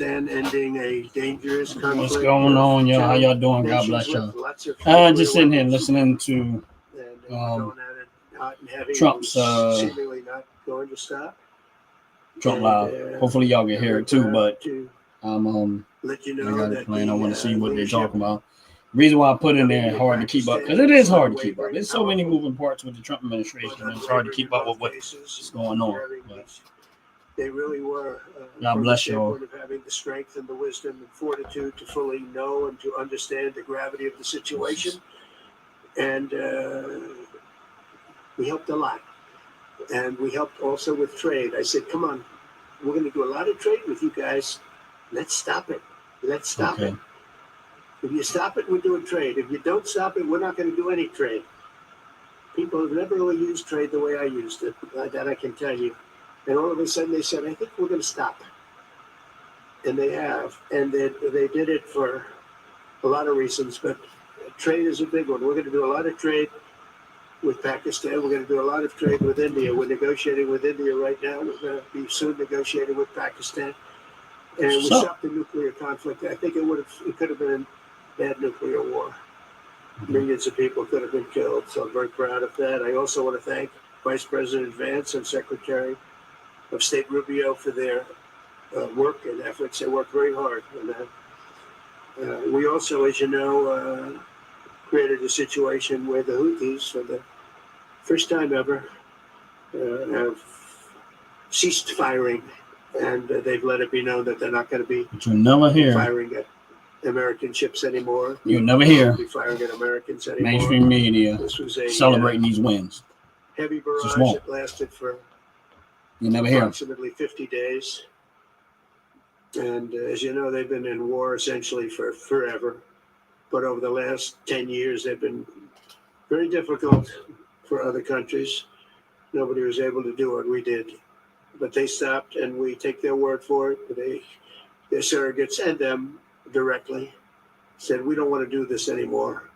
ending a dangerous conflict. What's going on, y'all? How y'all doing? God bless y'all. Just sitting here listening to Trump's seemingly not going to stop. Trump Live. Hopefully y'all can hear it too, but I'm let you know I got that it playing. I want to see what they're talking about. The reason why I put in there hard to keep up, because it is hard to keep up. There's so many moving parts with the Trump administration, and it's hard to keep up with what's going on. But they really were. God bless you all. Of having the strength and the wisdom and fortitude to fully know and to understand the gravity of the situation, and we helped a lot. And we helped also with trade. I said, "Come on, we're going to do a lot of trade with you guys. Let's stop it. Let's stop it. If you stop it, we're doing trade. If you don't stop it, we're not going to do any trade." People have never really used trade the way I used it. That I can tell you. And all of a sudden they said, "I think we're going to stop." And they have. And they did it for a lot of reasons. But trade is a big one. We're going to do a lot of trade with Pakistan. We're going to do a lot of trade with India. We're negotiating with India right now. We're going to be soon negotiating with Pakistan. And we stopped the nuclear conflict. I think it could have been a bad nuclear war. Millions of people could have been killed. So I'm very proud of that. I also want to thank Vice President Vance and Secretary of State Rubio for their work and efforts. They worked very hard on that. We also, as you know, created a situation where the Houthis, for the first time ever, have ceased firing, and they've let it be known that they're not going to be firing at American ships anymore. You'll never hear be firing at Americans anymore. Mainstream media this was a, celebrating these wins. Heavy barrage that lasted for approximately 50 days. And as you know, they've been in war essentially for forever. But over the last 10 years, they've been very difficult for other countries. Nobody was able to do what we did. But they stopped, and we take their word for it. Their surrogates and them directly said, "We don't want to do this anymore."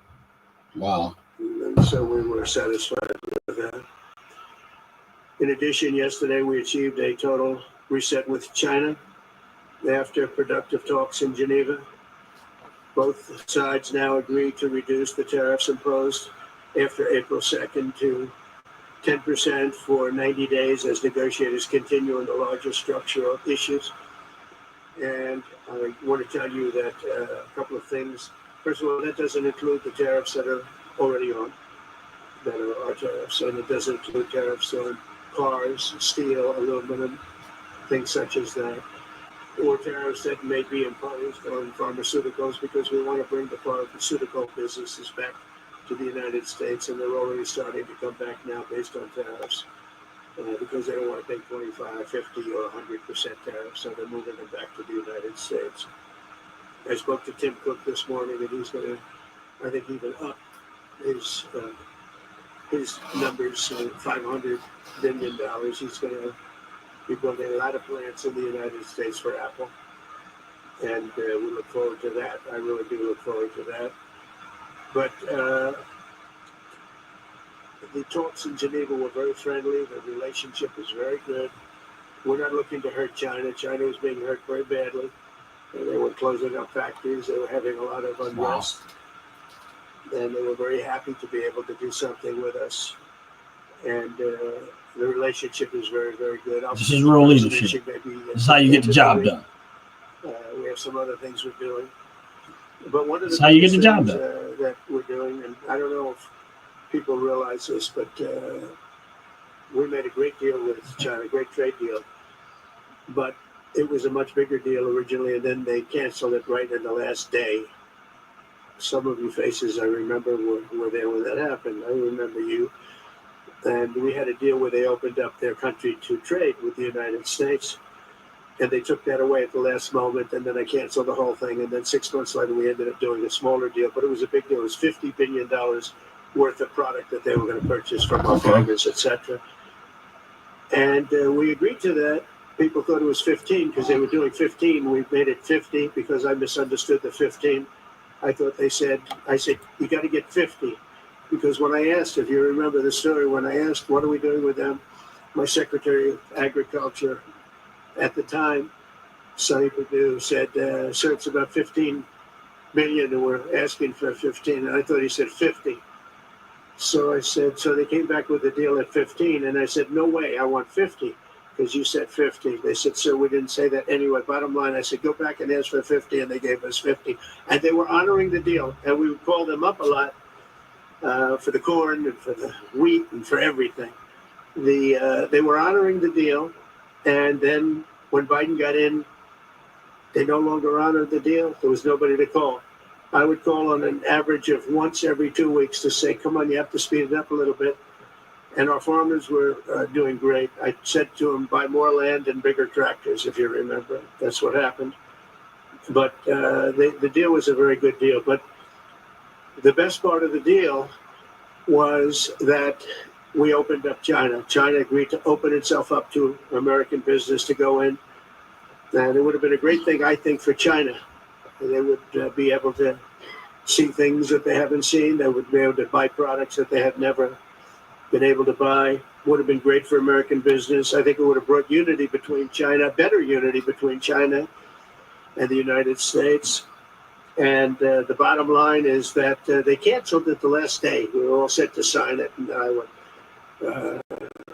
Wow. And so we were satisfied with that. In addition, yesterday we achieved a total reset with China after productive talks in Geneva. Both sides now agreed to reduce the tariffs imposed after April 2nd to 10% for 90 days as negotiators continue on the larger structural issues. And I want to tell you that a couple of things. First of all, that doesn't include the tariffs that are already on, that are our tariffs, and it doesn't include tariffs on cars, steel, aluminum, things such as that, or tariffs that may be imposed on pharmaceuticals, because we want to bring the pharmaceutical businesses back to the United States, and they're already starting to come back now based on tariffs, because they don't want to pay 25, 50, or 100% tariffs, so they're moving them back to the United States. I spoke to Tim Cook this morning, and he's going to, I think, even up his numbers, $500 billion. He's going to be building a lot of plants in the United States for Apple, and we look forward to that. I really do look forward to that. But the talks in Geneva were very friendly. The relationship is very good. We're not looking to hurt China. China was being hurt very badly. They were closing up factories. They were having a lot of unrest. Wow. And they were very happy to be able to do something with us. And the relationship is very, very good. This is real leadership. This is how you get the job done. We have some other things we're doing. But one of the how you get the job things done. That we're doing, and I don't know if people realize this, but we made a great deal with China, a great trade deal. But it was a much bigger deal originally, and then they canceled it right in the last day. Some of you faces I remember were there when that happened. I remember you. And we had a deal where they opened up their country to trade with the United States. And they took that away at the last moment, and then I canceled the whole thing. And then 6 months later, we ended up doing a smaller deal. But it was a big deal. It was $50 billion worth of product that they were going to purchase from our farmers, etc. And we agreed to that. People thought it was 15 because they were doing 15. We made it 50 because I misunderstood the 15. I said, you got to get 50. Because when I asked, if you remember the story, when I asked, what are we doing with them? My Secretary of Agriculture at the time Sonny Perdue said, sir, it's about 15 million and we're asking for 15. And I thought he said 50. So I said, so they came back with a deal at 15. And I said, no way, I want 50 because you said 50. They said, sir, we didn't say that anyway. Bottom line, I said, go back and ask for 50. And they gave us 50. And they were honoring the deal. And we would call them up a lot for the corn and for the wheat and for everything. They were honoring the deal. And then when Biden got in, they no longer honored the deal. There was nobody to call. I would call on an average of once every 2 weeks to say, come on, you have to speed it up a little bit. And our farmers were doing great. I said to them, buy more land and bigger tractors, if you remember. That's what happened. But the deal was a very good deal. But the best part of the deal was that we opened up China. China agreed to open itself up to American business to go in. And it would have been a great thing, I think, for China. They would be able to see things that they haven't seen. They would be able to buy products that they had never been able to buy. Would have been great for American business. I think it would have brought unity between China, better unity between China and the United States. And the bottom line is that they canceled it the last day. We were all set to sign it, and I went a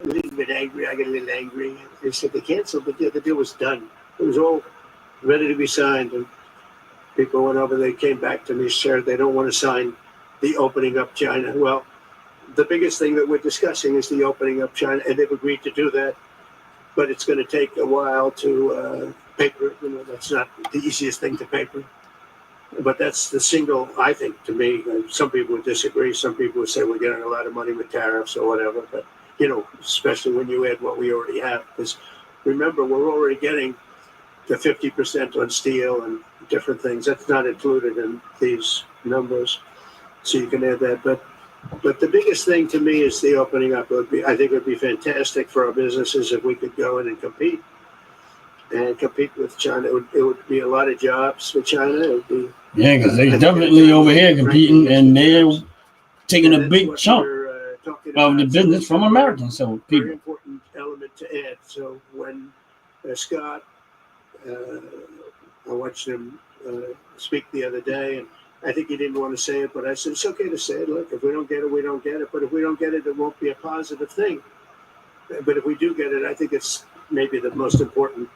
little bit angry. I got a little angry. They said they canceled the deal. The deal was done. It was all ready to be signed. And people went over, they came back to me, said they don't want to sign the opening up China. Well, the biggest thing that we're discussing is the opening up China, and they've agreed to do that. But it's going to take a while to paper. You know, that's not the easiest thing to paper. But that's the single, I think, to me. Some people would disagree. Some people would say we're getting a lot of money with tariffs or whatever. But, you know, especially when you add what we already have. Because remember, we're already getting to 50% on steel and different things. That's not included in these numbers. So you can add that. But the biggest thing to me is the opening up. I think it would be fantastic for our businesses if we could go in and compete with China. It would be a lot of jobs for China. It would be, because they're definitely over here competing, and they're taking a big chunk of the business from Americans. So people. Very important element to add. So when Scott, I watched him speak the other day, and I think he didn't want to say it, but I said, it's okay to say it. Look, if we don't get it, we don't get it. But if we don't get it, it won't be a positive thing. But if we do get it, I think it's maybe the most important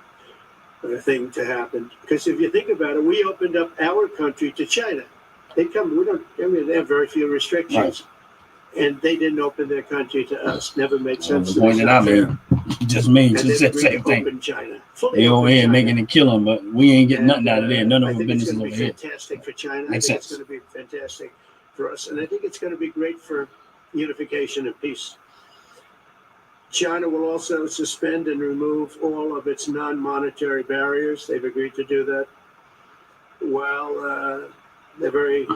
thing to happen. Because if you think about it, we opened up our country to China. They have very few restrictions. Right. And they didn't open their country to us. Never made sense. The point that I made, just me, just the same thing. China. They over here making it killing, but we ain't getting nothing out of there. None of our businesses over here. Fantastic for China. Makes sense. It's going to be fantastic for us, and I think it's going to be great for unification and peace. China will also suspend and remove all of its non-monetary barriers. They've agreed to do that. Well, they're very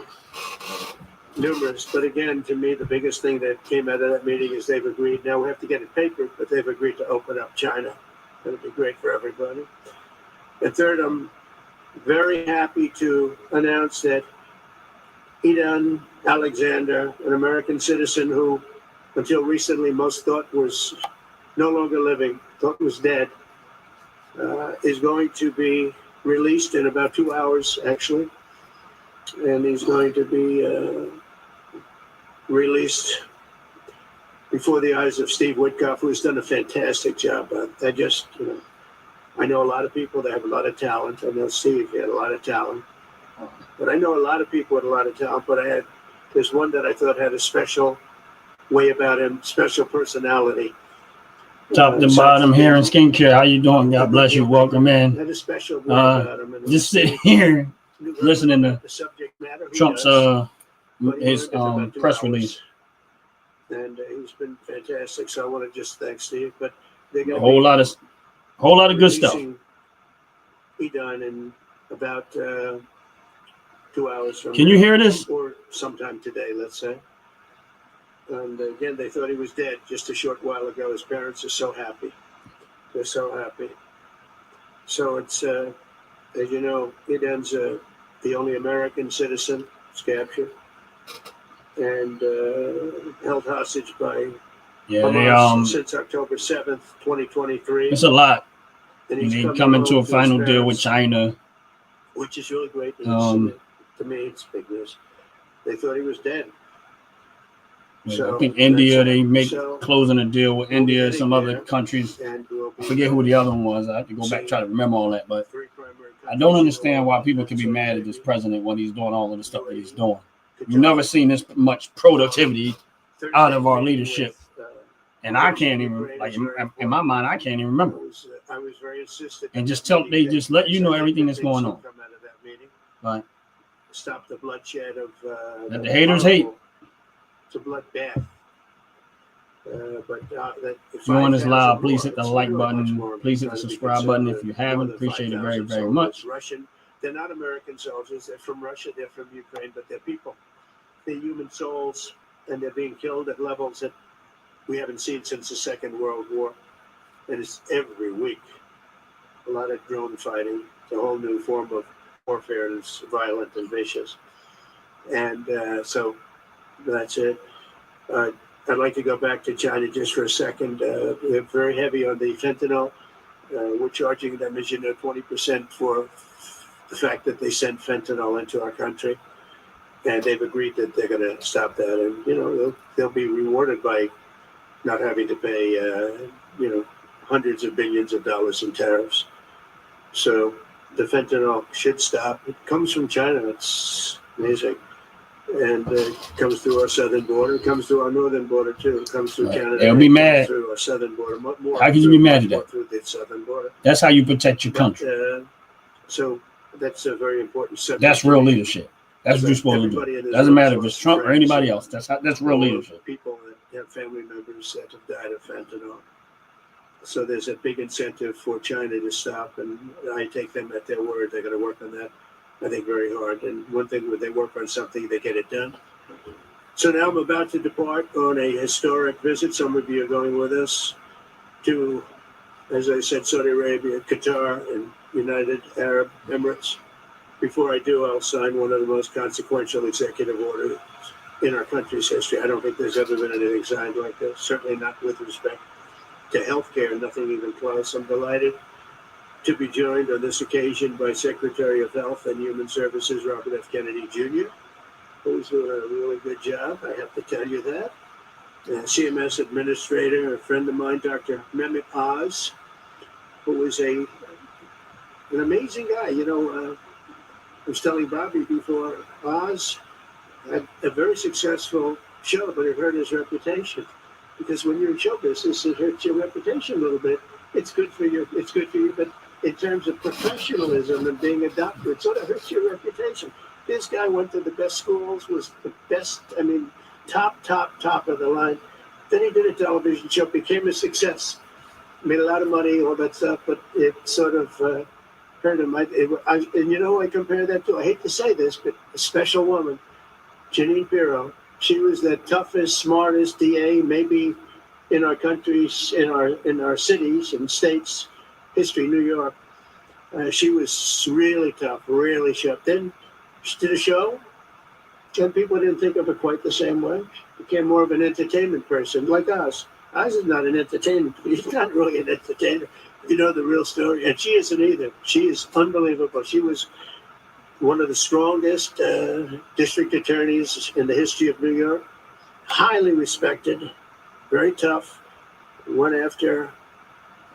numerous, but again, to me, the biggest thing that came out of that meeting is they've agreed. Now we have to get it papered, but they've agreed to open up China. It'll be great for everybody. And third, I'm very happy to announce that Idan Alexander, an American citizen who until recently most thought was no longer living, thought was dead, is going to be released in about 2 hours, actually. And he's going to be released before the eyes of Steve Witkoff, who's done a fantastic job. I know a lot of people that have a lot of talent. I know Steve had a lot of talent. But I know a lot of people with a lot of talent, but there's one that I thought had a special way about him, special personality. Top to bottom, hair and skincare. How you doing? God bless you. Welcome in. Had a special way about him. Just sitting here listening to the subject matter Trump's his press release. And he's been fantastic. So I want to just thank Steve. But a whole lot of good stuff. Idan in about 2 hours from Can you hear this? Or sometime today, let's say. And again, they thought he was dead just a short while ago. His parents are so happy. They're so happy. So it's, as you know, Idan's the only American citizen was captured and held hostage by Hamas since October 7th, 2023. It's a lot. And And he's they coming coming to home a final his deal with parents, China. which is really great news. To me, it's big news. They thought he was dead. I think India, they make So closing a deal with we'll be India, heading some other there, countries. and we'll I be forget who the other one was. I have to go back, try to remember all that. But three primary I don't countries understand why involved, people can be Saudi mad at this Arabia, president when he's doing all of the stuff that he's doing. Qatar, You've never seen this much productivity out of our Thursday's meeting leadership. with, And I Bush can't in even, Ukraine like, is very in my important. mind, I can't even remember. I was very insistent. And that just that meeting they take just let place. you know I think everything good that's things going will on. come out of that meeting. Right. Stop the bloodshed of That the haters hate. It's a bloodbath. If you want this live, please hit the like button. Please hit the subscribe button if you haven't. Appreciate it very, very much. Russian. They're not American soldiers. They're from Russia. They're from Ukraine, but they're people. They're human souls, and they're being killed at levels that we haven't seen since the Second World War. And it's every week. A lot of drone fighting. It's a whole new form of warfare, and it's violent and vicious. And so that's it. I'd like to go back to China just for a second. They're very heavy on the fentanyl. We're charging them, as you know, 20% for the fact that they send fentanyl into our country. And they've agreed that they're going to stop that. And, they'll be rewarded by not having to pay, hundreds of billions of dollars in tariffs. So the fentanyl should stop. It comes from China. It's amazing. And it comes through our southern border. It comes through our northern border, too. It comes through Canada. They'll be mad. Through our southern border. More how can you be mad at that? Through the southern border. That's how you protect your country. So that's a very important subject. That's real leadership. That's what you're supposed to do. Doesn't matter if it's Trump or anybody else. That's real leadership. People that have family members that have died of fentanyl. So there's a big incentive for China to stop, and I take them at their word. They're going to work on that, I think, very hard. And one thing, when they work on something, they get it done. So now I'm about to depart on a historic visit. Some of you are going with us to, as I said, Saudi Arabia, Qatar, and United Arab Emirates. Before I do, I'll sign one of the most consequential executive orders in our country's history. I don't think there's ever been anything signed like this, certainly not with respect to healthcare, nothing even close. I'm delighted to be joined on this occasion by Secretary of Health and Human Services, Robert F. Kennedy Jr., who's doing a really good job, I have to tell you that. CMS Administrator, a friend of mine, Dr. Mehmet Oz, who is an amazing guy. I was telling Bobby before, Oz had a very successful show, but it hurt his reputation. Because when you're in show business, it hurts your reputation a little bit. It's good for you, but in terms of professionalism and being a doctor, it sort of hurts your reputation. This guy went to the best schools, was the best, top of the line. Then he did a television show, became a success, made a lot of money, all that stuff, but it sort of hurt him. I compare that to, I hate to say this, but a special woman, Jeanine Pirro. She was the toughest, smartest DA, maybe in our countries, in our cities and states history, New York. She was really tough, really sharp. Then she did a show, and people didn't think of her quite the same way. She became more of an entertainment person, like Oz. Oz is not an entertainer. He's not really an entertainer. You know the real story, and she isn't either. She is unbelievable. She was one of the strongest district attorneys in the history of New York, highly respected, very tough, went after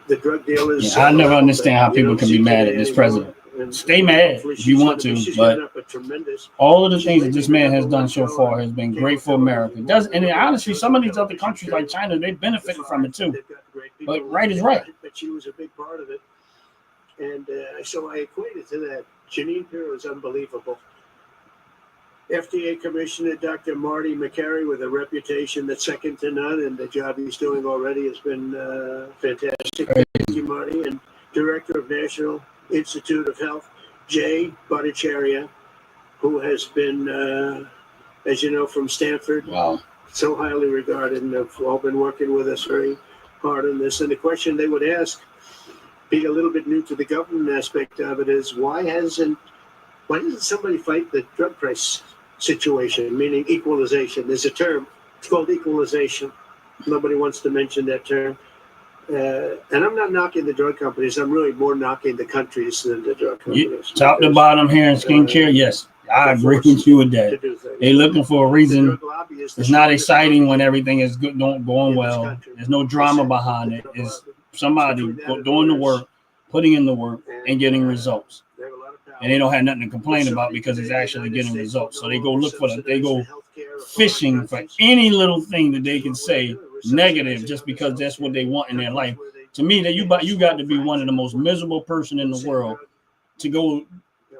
the drug dealers. I never understand how people can be mad at this president. Stay mad if you want to, but all of the things that this man has done so far has been great for America. And honestly, some of these other countries like China, they benefited from it too. But right is right. But she was a big part of it. And so I equated to that. Jeanine Pirro is unbelievable. FDA Commissioner Dr. Marty Makary, with a reputation that's second to none, and the job he's doing already has been fantastic. Thank you, Marty. And Director of National Institute of Health, Jay Bhattacharya, who has been, as you know, from Stanford. Wow. So highly regarded, and have all been working with us very hard on this. And the question they would ask, being a little bit new to the government aspect of it, is why doesn't somebody fight the drug price situation, meaning equalization? There's a term, it's called equalization. Nobody wants to mention that term. And I'm not knocking the drug companies. I'm really more knocking the countries than the drug companies. Top to bottom hair and skincare, yes. I agree with you with that. They're looking for a reason. It's not exciting when everything is good, going well. There's no drama behind it. It's somebody doing the work, putting in the work, and getting results. And they don't have nothing to complain about because it's actually getting results. So they go look for they go fishing for any little thing that they can say negative just because that's what they want in their life. To me, that you got to be one of the most miserable person in the world to go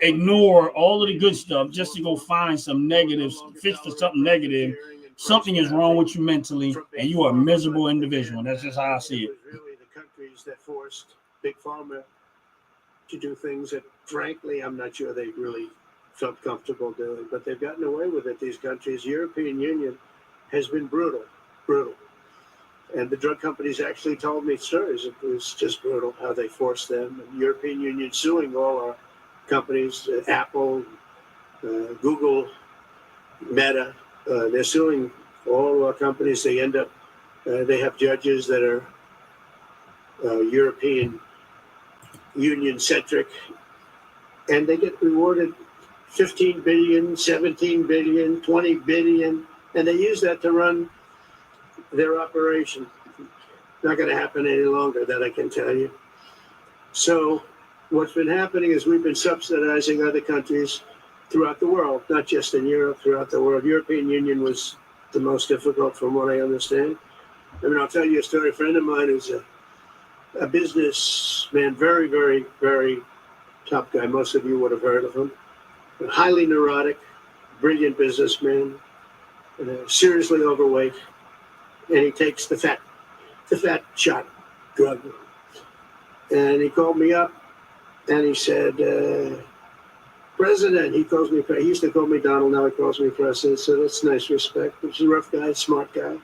ignore all of the good stuff just to go find some negatives, fish for something negative. Something is wrong with you mentally, and you are a miserable individual. That's just how I see it. It was really the countries that forced Big Pharma to do things that, frankly, I'm not sure they really felt comfortable doing, but they've gotten away with it. These countries, European Union, has been brutal. And the drug companies actually told me stories. It was just brutal how they forced them. And European Union suing all our companies, Apple, Google, Meta. They're suing all our companies. They end up, they have judges that are European Union centric, and they get rewarded 15 billion, 17 billion, 20 billion, and they use that to run their operation. Not going to happen any longer, that I can tell you. So what's been happening is we've been subsidizing other countries throughout the world, not just in Europe, throughout the world. European Union was the most difficult from what I understand. I mean, I'll tell you a story. A friend of mine who's a businessman, very, very, very top guy. Most of you would have heard of him. A highly neurotic, brilliant businessman, seriously overweight, and he takes the fat shot drug. And he called me up, and he said, President, he used to call me Donald, now he calls me President, so that's nice respect. He's a rough guy, smart guy,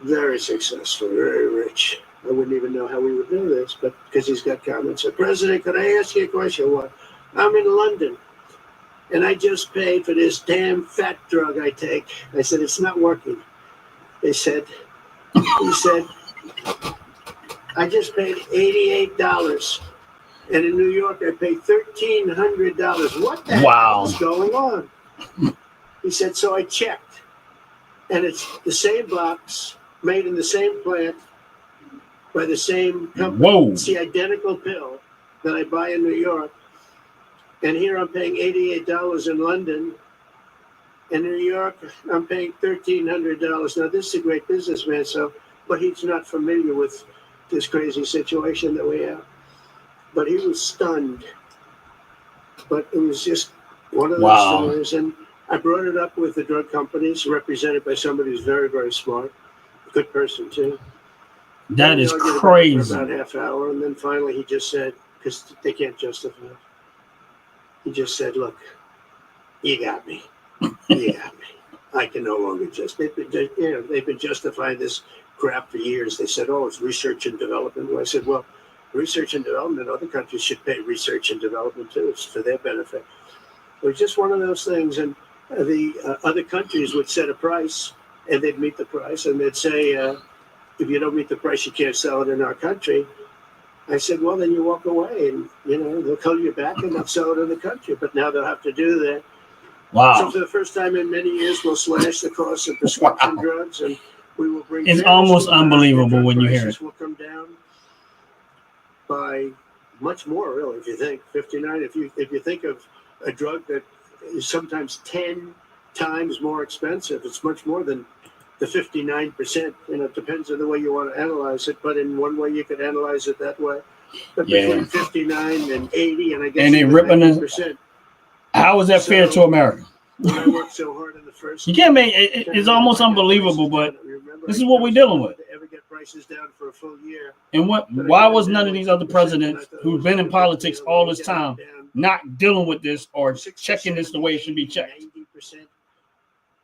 very successful, very rich. I wouldn't even know how we would do this, but because he's got comments. So, President, could I ask you a question? What? I'm in London, and I just paid for this damn fat drug I take. I said, it's not working. He said, I just paid $88. And in New York, I paid $1,300. What the hell is going on? He said, so I checked. And it's the same box, made in the same plant, by the same company. Whoa. It's the identical pill that I buy in New York. And here I'm paying $88 in London. In New York, I'm paying $1,300. Now, this is a great businessman, but he's not familiar with this crazy situation that we have. But he was stunned. But it was just one of those stories. And I brought it up with the drug companies, represented by somebody who's very, very smart, a good person too. That is crazy. For about half hour, and then finally he just said, because they can't justify it. He just said, "Look, you got me. You got me. I can no longer they've been justifying this crap for years. They said, oh, it's research and development. Well, I said, well, research and development, other countries should pay research and development too. It's for their benefit. It was just one of those things. And the other countries would set a price, and they'd meet the price, and they'd say, if you don't meet the price, you can't sell it in our country. I said, well, then you walk away, and they'll call you back and they'll sell it in the country. But now they'll have to do that. Wow. So for the first time in many years, we'll slash the cost of prescription drugs, and we will bring. It's almost unbelievable when you hear it. Will come down by much more, really. If you think 59, if you think of a drug that is sometimes 10 times more expensive, it's much more than the 59%. It depends on the way you want to analyze it. But in one way, you could analyze it that way. But between 59 and 80, and I guess they ripping 90%. How is that fair to America? When I worked so hard in the first, you can't make it. It's almost unbelievable, but this is what we're dealing with. Ever get prices down for a full year? And why was none of these other presidents who've been in politics all this time not dealing with this or checking this the way it should be checked? 90%,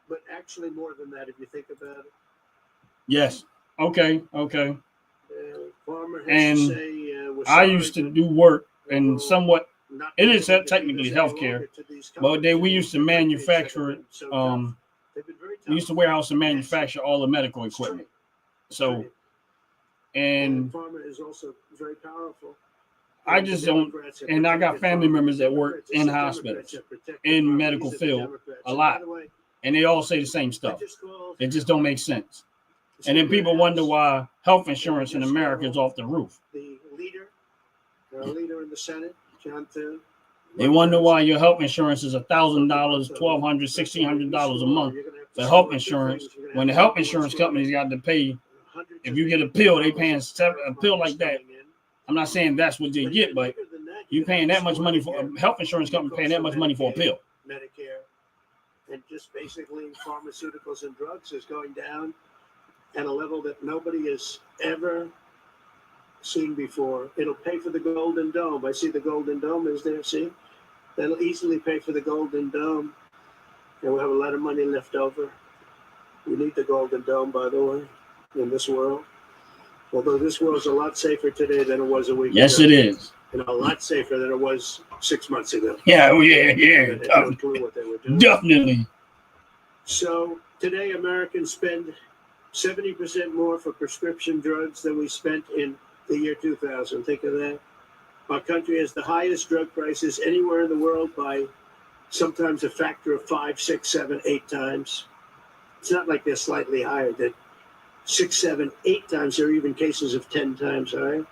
but actually more than that if you think about it. Yes. Okay. Farmer has And to say, I used to do work and somewhat. It is technically healthcare, but we used to manufacture it. We used to warehouse and manufacture all the medical equipment. So And pharma is also very powerful. I just don't, and I got family members that work in hospitals, in medical field a lot, and they all say the same stuff. It just don't make sense. And then people wonder why health insurance in America is off the roof. The our leader in the Senate, John Thune. They wonder why your health insurance is $1,000, $1,200, $1,600 a month for health insurance, when the health insurance companies got to pay. If you get a pill, they paying a pill like that. I'm not saying that's what they get, but you paying that much money for a health insurance company paying that much money for a pill. Medicare, and just basically pharmaceuticals and drugs is going down at a level that nobody has ever seen before. It'll pay for the Golden Dome. I see the Golden Dome is there. See, that'll easily pay for the Golden Dome, and we'll have a lot of money left over. We need the Golden Dome, by the way, in this world. Although this world's a lot safer today than it was a week ago. Yes, it is. And a lot safer than it was 6 months ago. Yeah, No clue what they were doing. Definitely. So today, Americans spend 70% more for prescription drugs than we spent in the year 2000. Think of that. Our country has the highest drug prices anywhere in the world by sometimes a factor of 5, 6, 7, 8 times. It's not like they're slightly higher. They're 6, 7, 8 times. There are even cases of 10 times higher.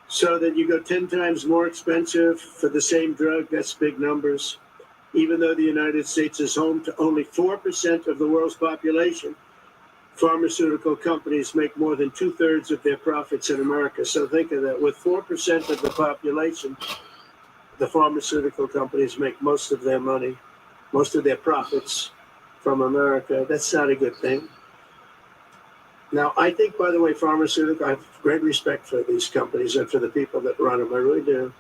So that you go 10 times more expensive for the same drug, that's big numbers. Even though the United States is home to only 4% of the world's population, pharmaceutical companies make more than 2/3 of their profits in America. So think of that. With 4% of the population, the pharmaceutical companies make most of their money, most of their profits from America. That's not a good thing. Now, I think, by the way, I have great respect for these companies and for the people that run them. I really do.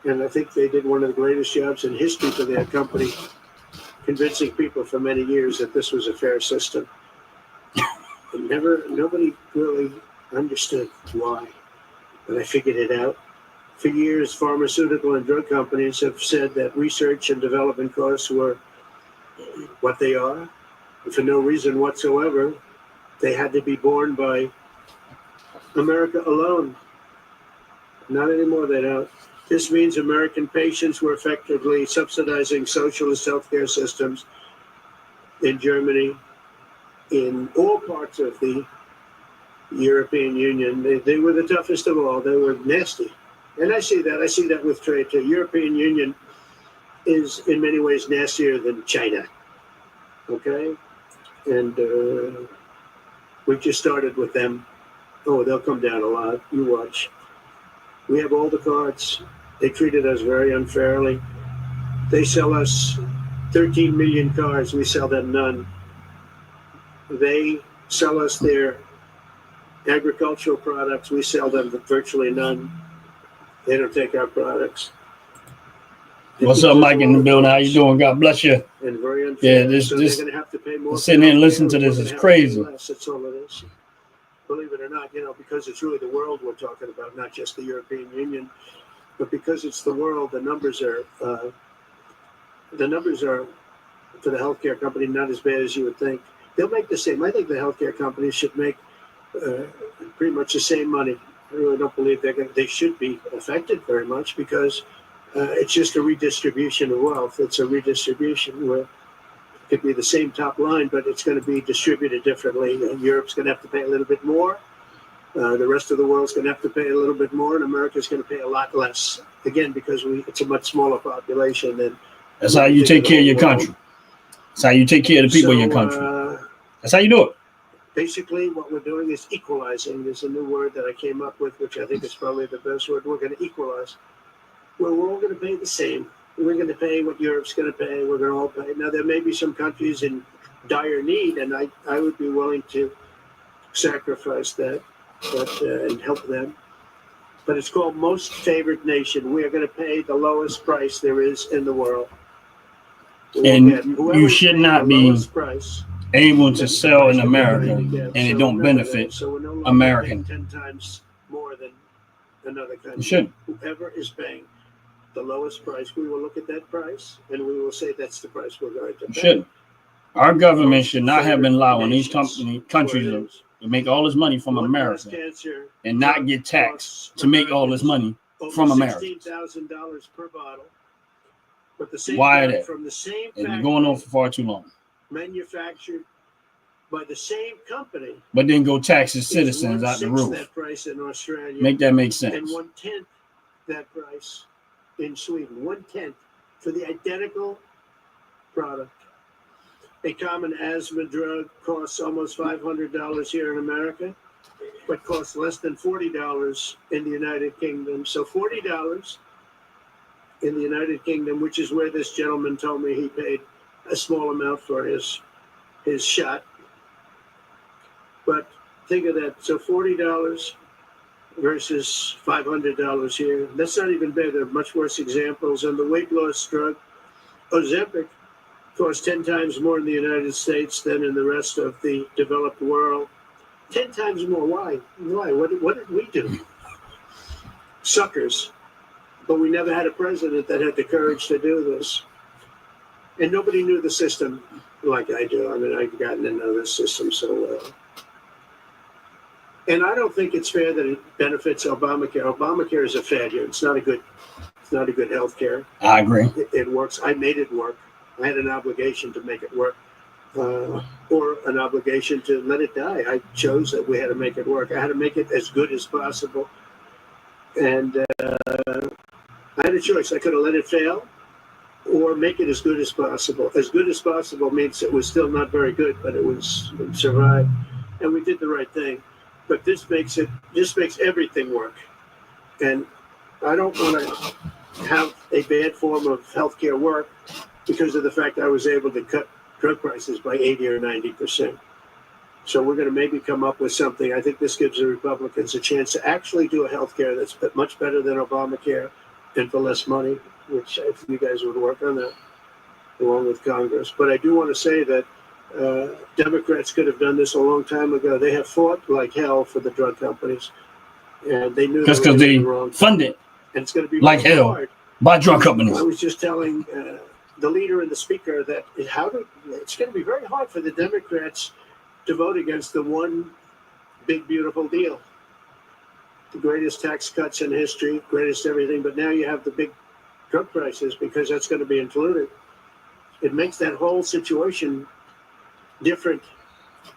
And I think they did one of the greatest jobs in history for their company, convincing people for many years that this was a fair system. And nobody really understood why, but I figured it out. For years, pharmaceutical and drug companies have said that research and development costs were what they are, and for no reason whatsoever. They had to be borne by America alone. Not anymore, they don't. This means American patients were effectively subsidizing socialist healthcare systems in Germany, in all parts of the European Union. They were the toughest of all. They were nasty. And I see that with trade too. European Union is in many ways nastier than China. Okay? And we just started with them. Oh, they'll come down a lot. You watch. We have all the cards. They treated us very unfairly. They sell us 13 million cars. We sell them none. They sell us their agricultural products. We sell them virtually none. They don't take our products. What's up, Mike in the building? How you doing? God bless you. And very unfair. Yeah, this they're going to have to pay more. Sitting here and listening to this is crazy. That's all it is. Believe it or not, because it's really the world we're talking about, not just the European Union, but because it's the world, the numbers are for the healthcare company not as bad as you would think. They'll make the same. I think the healthcare companies should make pretty much the same money. I really don't believe they should be affected very much because it's just a redistribution of wealth. It's a redistribution where it could be the same top line, but it's going to be distributed differently. Europe's going to have to pay a little bit more. The rest of the world's going to have to pay a little bit more, and America's going to pay a lot less. Again, because it's a much smaller population than. That's how you take care of your country. That's how you take care of the people in your country. That's how you do it. Basically, what we're doing is equalizing. There's a new word that I came up with, which I think is probably the best word. We're going to equalize. Well, we're all going to pay the same. We're going to pay what Europe's going to pay. We're going to all pay. Now, there may be some countries in dire need, and I would be willing to sacrifice that and help them. But it's called most favored nation. We are going to pay the lowest price there is in the world. And you should not be able to sell in America, and it don't benefit American. 10 times more than another country. You shouldn't. Whoever is paying the lowest price, we will look at that price and we will say that's the price we're going to pay. You shouldn't. Our government should not have been allowing these countries to make all this money from America and not get taxed to make all this money from America. $16,000 per bottle. But the same Why that? From the same It's been going on for far too long. Manufactured by the same company. But then go tax its citizens out the roof. That price in Australia. Make that make sense. And 1/10 that price in Sweden. 1/10 for the identical product. A common asthma drug costs almost $500 here in America, but costs less than $40 in the United Kingdom. So $40 in the United Kingdom, which is where this gentleman told me he paid a small amount for his shot. But think of that. So $40 versus $500 here. That's not even bad. There are much worse examples. And the weight loss drug, Ozempic, costs 10 times more in the United States than in the rest of the developed world. 10 times more. Why? Why? What did we do? Suckers. But we never had a president that had the courage to do this. And nobody knew the system like I do. I mean, I've gotten to know this system so well. And I don't think it's fair that it benefits Obamacare. Obamacare is a failure. It's not a good health care. I agree. It works. I made it work. I had an obligation to make it work, or an obligation to let it die. I chose that we had to make it work. I had to make it as good as possible. And I had a choice. I could have let it fail or make it as good as possible. As good as possible means it was still not very good, but it survived. And we did the right thing. But this makes everything work. And I don't want to have a bad form of healthcare work because of the fact I was able to cut drug prices by 80 or 90%. So we're going to maybe come up with something. I think this gives the Republicans a chance to actually do a healthcare that's much better than Obamacare and for less money, which I think you guys would work on that along with Congress. But I do want to say that Democrats could have done this a long time ago. They have fought like hell for the drug companies, and they knew just because they fund it, and it's going to be like hell hard by drug companies. I was just telling the leader and the speaker that it's going to be very hard for the Democrats to vote against the one big beautiful deal, the greatest tax cuts in history, greatest everything. But now you have the big drug prices because that's going to be included. It makes that whole situation different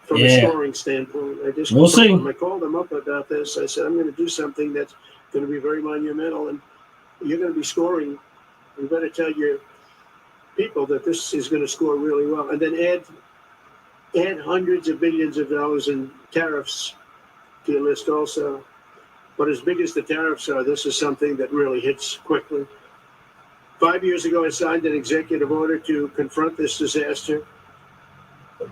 from a scoring standpoint. I called them up about this. I said, I'm going to do something that's going to be very monumental, and you're going to be scoring. You better tell your people that this is going to score really well, and then add hundreds of billions of dollars in tariffs to your list also. But as big as the tariffs are, this is something that really hits quickly. 5 years ago, I signed an executive order to confront this disaster,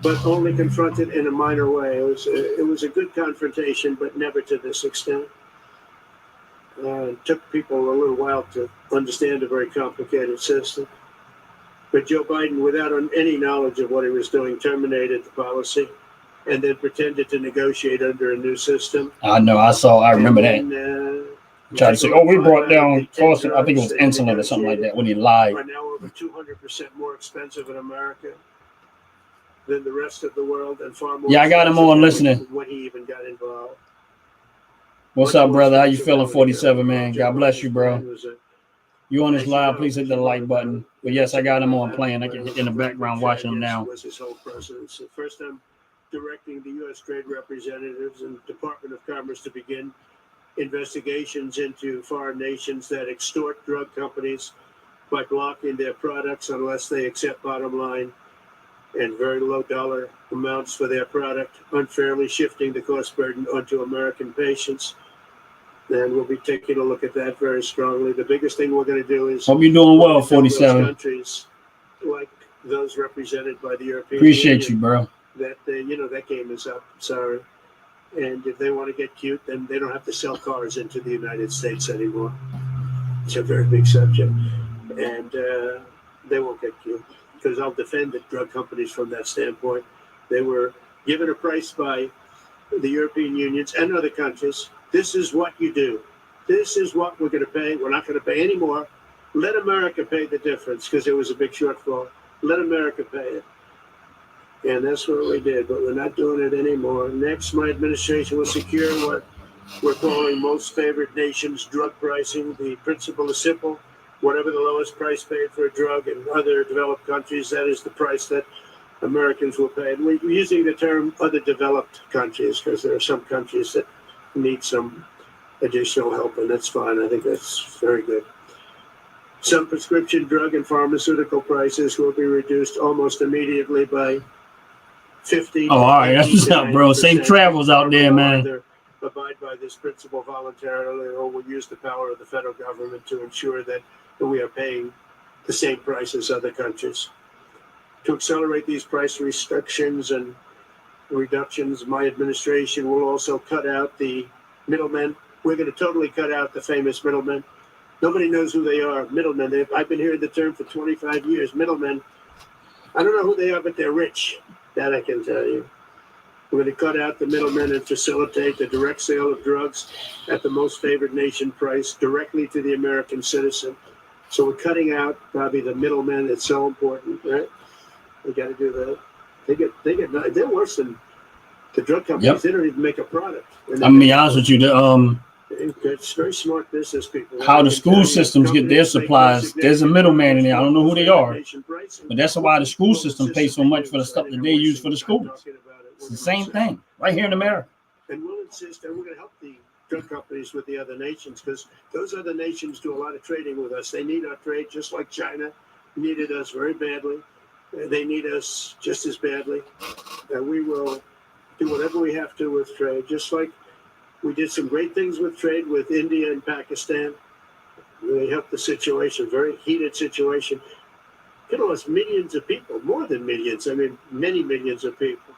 but only confront it in a minor way. It was a good confrontation, but never to this extent. It took people a little while to understand a very complicated system. But Joe Biden, without any knowledge of what he was doing, terminated the policy and then pretended to negotiate under a new system. I know. I remember that. Tried to say, we brought down cost. I think it was insulin or something like that when he lied. Are now over 200% more expensive in America than the rest of the world, and far more. Yeah, I got him on listening. When he even got involved. What's up, brother? How you feeling, 47, man? God bless you, bro. You on this live, please hit the like button. But yes, I got him on playing. I can hit in the background watching him now. Was his whole presidency. First, I'm directing the U.S. trade representatives and Department of Commerce to begin investigations into foreign nations that extort drug companies by blocking their products unless they accept bottom line and very low dollar amounts for their product, unfairly shifting the cost burden onto American patients. And we'll be taking a look at that very strongly. The biggest thing we're going to do is hope you're doing well, 47. Countries like those represented by the European Appreciate Union, you, bro. That that game is up. Sorry. And if they want to get cute, then they don't have to sell cars into the United States anymore. It's a very big subject, and they won't get cute because I'll defend the drug companies from that standpoint. They were given a price by the European unions and other countries. This is what you do. This is what we're going to pay. We're not going to pay any more. Let America pay the difference because there was a big shortfall. Let America pay it. And that's what we did, but we're not doing it anymore. Next, my administration will secure what we're calling most favored nations drug pricing. The principle is simple. Whatever the lowest price paid for a drug in other developed countries, that is the price that Americans will pay. And we're using the term other developed countries because there are some countries that need some additional help, and that's fine. I think that's very good. Some prescription drug and pharmaceutical prices will be reduced almost immediately by 50. Oh, all right. That's up, bro. Safe travels out there, man. Abide by this principle voluntarily, or will use the power of the federal government to ensure that we are paying the same price as other countries. To accelerate these price restrictions and reductions, my administration will also cut out the middlemen. We're going to totally cut out the famous middlemen. Nobody knows who they are, middlemen. I've been hearing the term for 25 years, middlemen. I don't know who they are, but they're rich. That I can tell you. We're going to cut out the middlemen and facilitate the direct sale of drugs at the most favored nation price directly to the American citizen. So we're cutting out probably the middlemen. It's so important, right? We got to do that. They're worse than the drug companies. Yep. They don't even make a product. I'm gonna be honest with you. It's very smart business people. How the school systems get their supplies, there's a middleman in there. I don't know who they are, but that's why the school system pays so much for the stuff that they use for the schools. It's the same thing right here in America. And we'll insist, and we're going to help the drug companies with the other nations because those other nations do a lot of trading with us. They need our trade just like China needed us very badly. They need us just as badly. And we will do whatever we have to with trade, just like we did some great things with trade with India and Pakistan. Really helped the situation, very heated situation. It was millions of people, more than millions. I mean, many millions of people.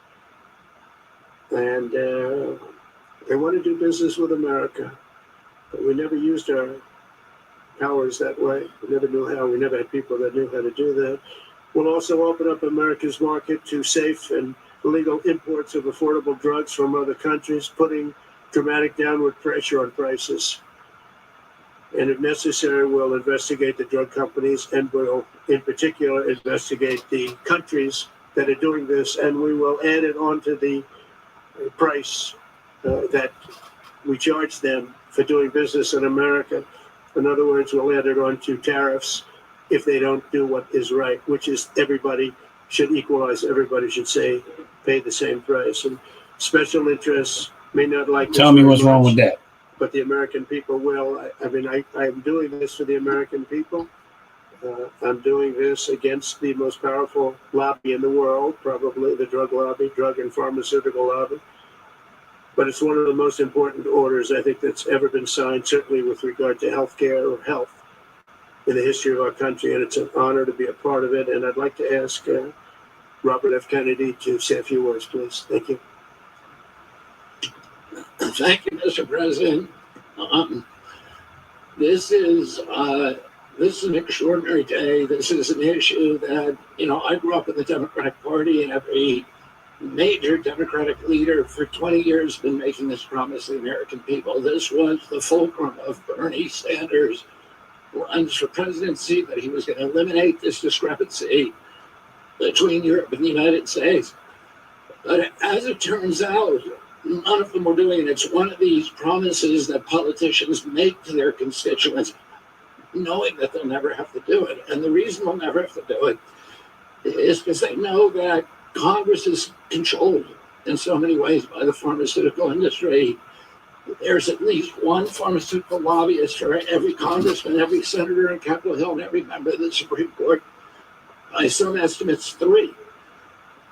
And they want to do business with America. But we never used our powers that way. We never knew how. We never had people that knew how to do that. We'll also open up America's market to safe and legal imports of affordable drugs from other countries, putting dramatic downward pressure on prices. And if necessary, we'll investigate the drug companies and will, in particular, investigate the countries that are doing this, and we will add it onto the price that we charge them for doing business in America. In other words, we'll add it onto tariffs if they don't do what is right, which is everybody should equalize. Everybody should pay the same price. And special interests may not like. Tell me what's wrong with that. But the American people will. I'm doing this for the American people. I'm doing this against the most powerful lobby in the world, probably the drug lobby, drug and pharmaceutical lobby. But it's one of the most important orders I think that's ever been signed, certainly with regard to healthcare or health in the history of our country. And it's an honor to be a part of it. And I'd like to ask Robert F. Kennedy to say a few words, please. Thank you. Thank you, Mr. President. This is an extraordinary day. This is an issue that, I grew up in the Democratic Party, and every major Democratic leader for 20 years has been making this promise to the American people. This was the fulcrum of Bernie Sanders' runs for presidency, that he was going to eliminate this discrepancy between Europe and the United States. But as it turns out, none of them were doing it. It's one of these promises that politicians make to their constituents, knowing that they'll never have to do it. And the reason they'll never have to do it is because they know that Congress is controlled in so many ways by the pharmaceutical industry. There's at least one pharmaceutical lobbyist for every congressman, every senator in Capitol Hill, and every member of the Supreme Court. By some estimates, 3.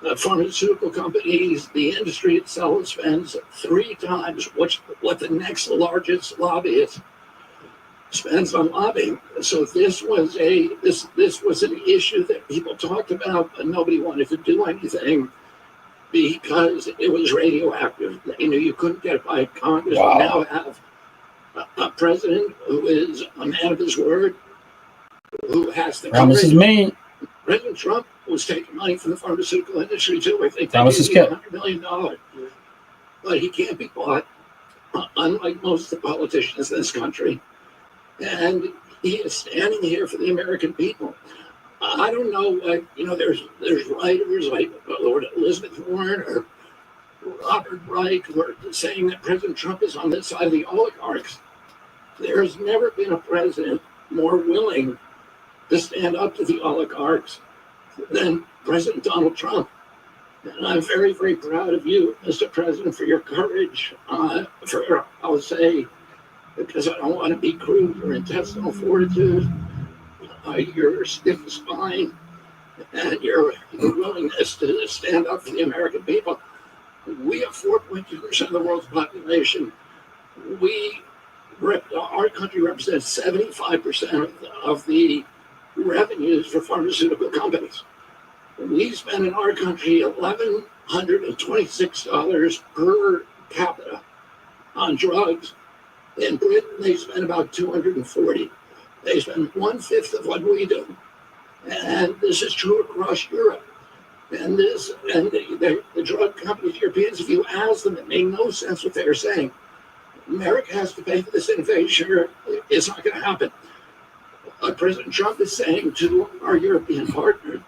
The pharmaceutical companies, the industry itself, spends 3 times what the next largest lobbyist spends on lobbying. So this was an issue that people talked about, but nobody wanted to do anything because it was radioactive. You couldn't get it by Congress. Wow. We now have a president who is a man of his word, who has the Promises made. President Trump was taking money from the pharmaceutical industry too. I think Promises kept. $100 million. But he can't be bought, unlike most of the politicians in this country. And he is standing here for the American people. I don't know what, there's writers like Lord Elizabeth Warren or Robert Wright who are saying that President Trump is on the side of the oligarchs. There's never been a president more willing to stand up to the oligarchs than President Donald Trump. And I'm very, very proud of you, Mr. President, for your courage, I'll say, because I don't want to be crude, your intestinal fortitude, your stiff spine, and your willingness to stand up for the American people. We have 4.2% of the world's population. Our country represents 75% of the revenues for pharmaceutical companies. We spend in our country $1,126 per capita on drugs. In Britain, they spend about $240. They spend 1/5 of what we do. And this is true across Europe. And the drug companies, Europeans, if you ask them, it made no sense what they were saying. America has to pay for this innovation. It's not going to happen. What President Trump is saying to our European partner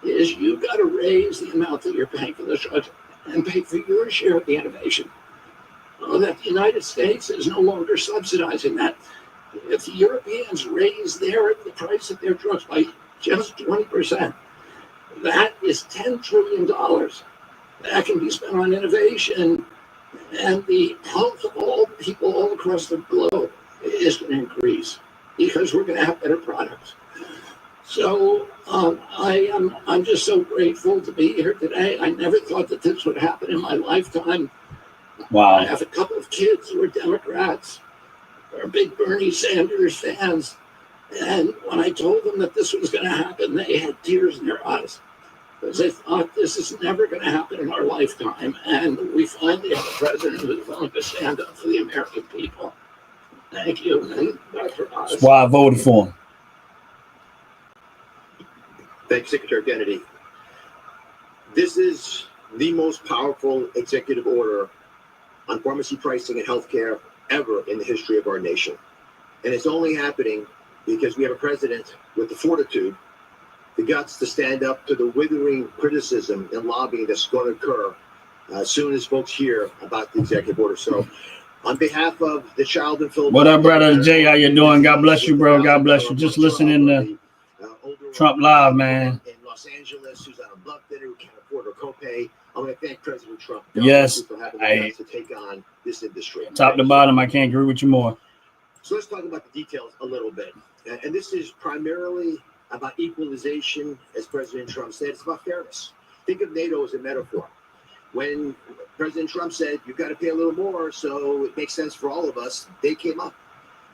is you've got to raise the amount that you're paying for the drugs and pay for your share of the innovation. That the United States is no longer subsidizing that. If the Europeans raise the price of their drugs by just 20%, that is $10 trillion that can be spent on innovation, and the health of all people all across the globe is going to increase because we're going to have better products. So I'm just so grateful to be here today. I never thought that this would happen in my lifetime. Wow. I have a couple of kids who are Democrats, are big Bernie Sanders fans. And when I told them that this was going to happen, they had tears in their eyes because they thought this is never going to happen in our lifetime. And we finally have a president who's willing to stand up for the American people. Thank you. And Dr. Oz. That's why I voted for him. Thank you, Secretary Kennedy. This is the most powerful executive order on pharmacy pricing and healthcare ever in the history of our nation. And it's only happening because we have a president with the fortitude, the guts to stand up to the withering criticism and lobbying that's going to occur as soon as folks hear about the executive order. So on behalf of the child in Philadelphia. What up, brother Jay? How you doing? God bless you, bro. God bless you. Just listening to Trump Live, man. In Los Angeles, who's on a blood thinner, who can't afford her copay. I want to thank President Trump. Yes, for having the guts to take on this industry. Top to bottom, I can't agree with you more. So let's talk about the details a little bit. And this is primarily about equalization, as President Trump said. It's about fairness. Think of NATO as a metaphor. When President Trump said, you've got to pay a little more, so it makes sense for all of us, they came up.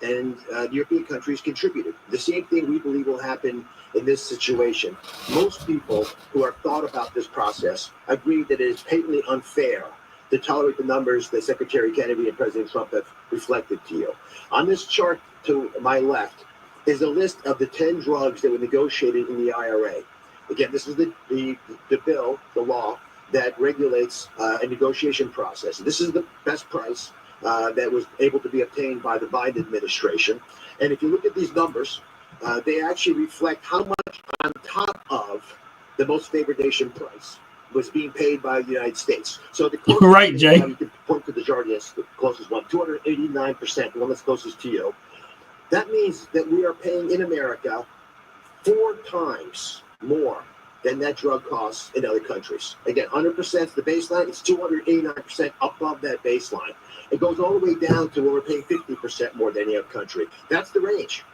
And the European countries contributed. The same thing we believe will happen in this situation. Most people who have thought about this process agree that it is patently unfair to tolerate the numbers that Secretary Kennedy and President Trump have reflected to you. On this chart to my left is a list of the 10 drugs that were negotiated in the IRA. Again, this is the bill, the law, that regulates a negotiation process. This is the best price that was able to be obtained by the Biden administration. And if you look at these numbers, they actually reflect how much on top of the most favored nation price was being paid by the United States. So the closest, right, Jay. You can point to the chart, yes, the closest one, 289%, the one that's closest to you. That means that we are paying in America 4 times more than that drug costs in other countries. Again, 100% is the baseline. It's 289% above that baseline. It goes all the way down to where we're paying 50% more than any other country. That's the range.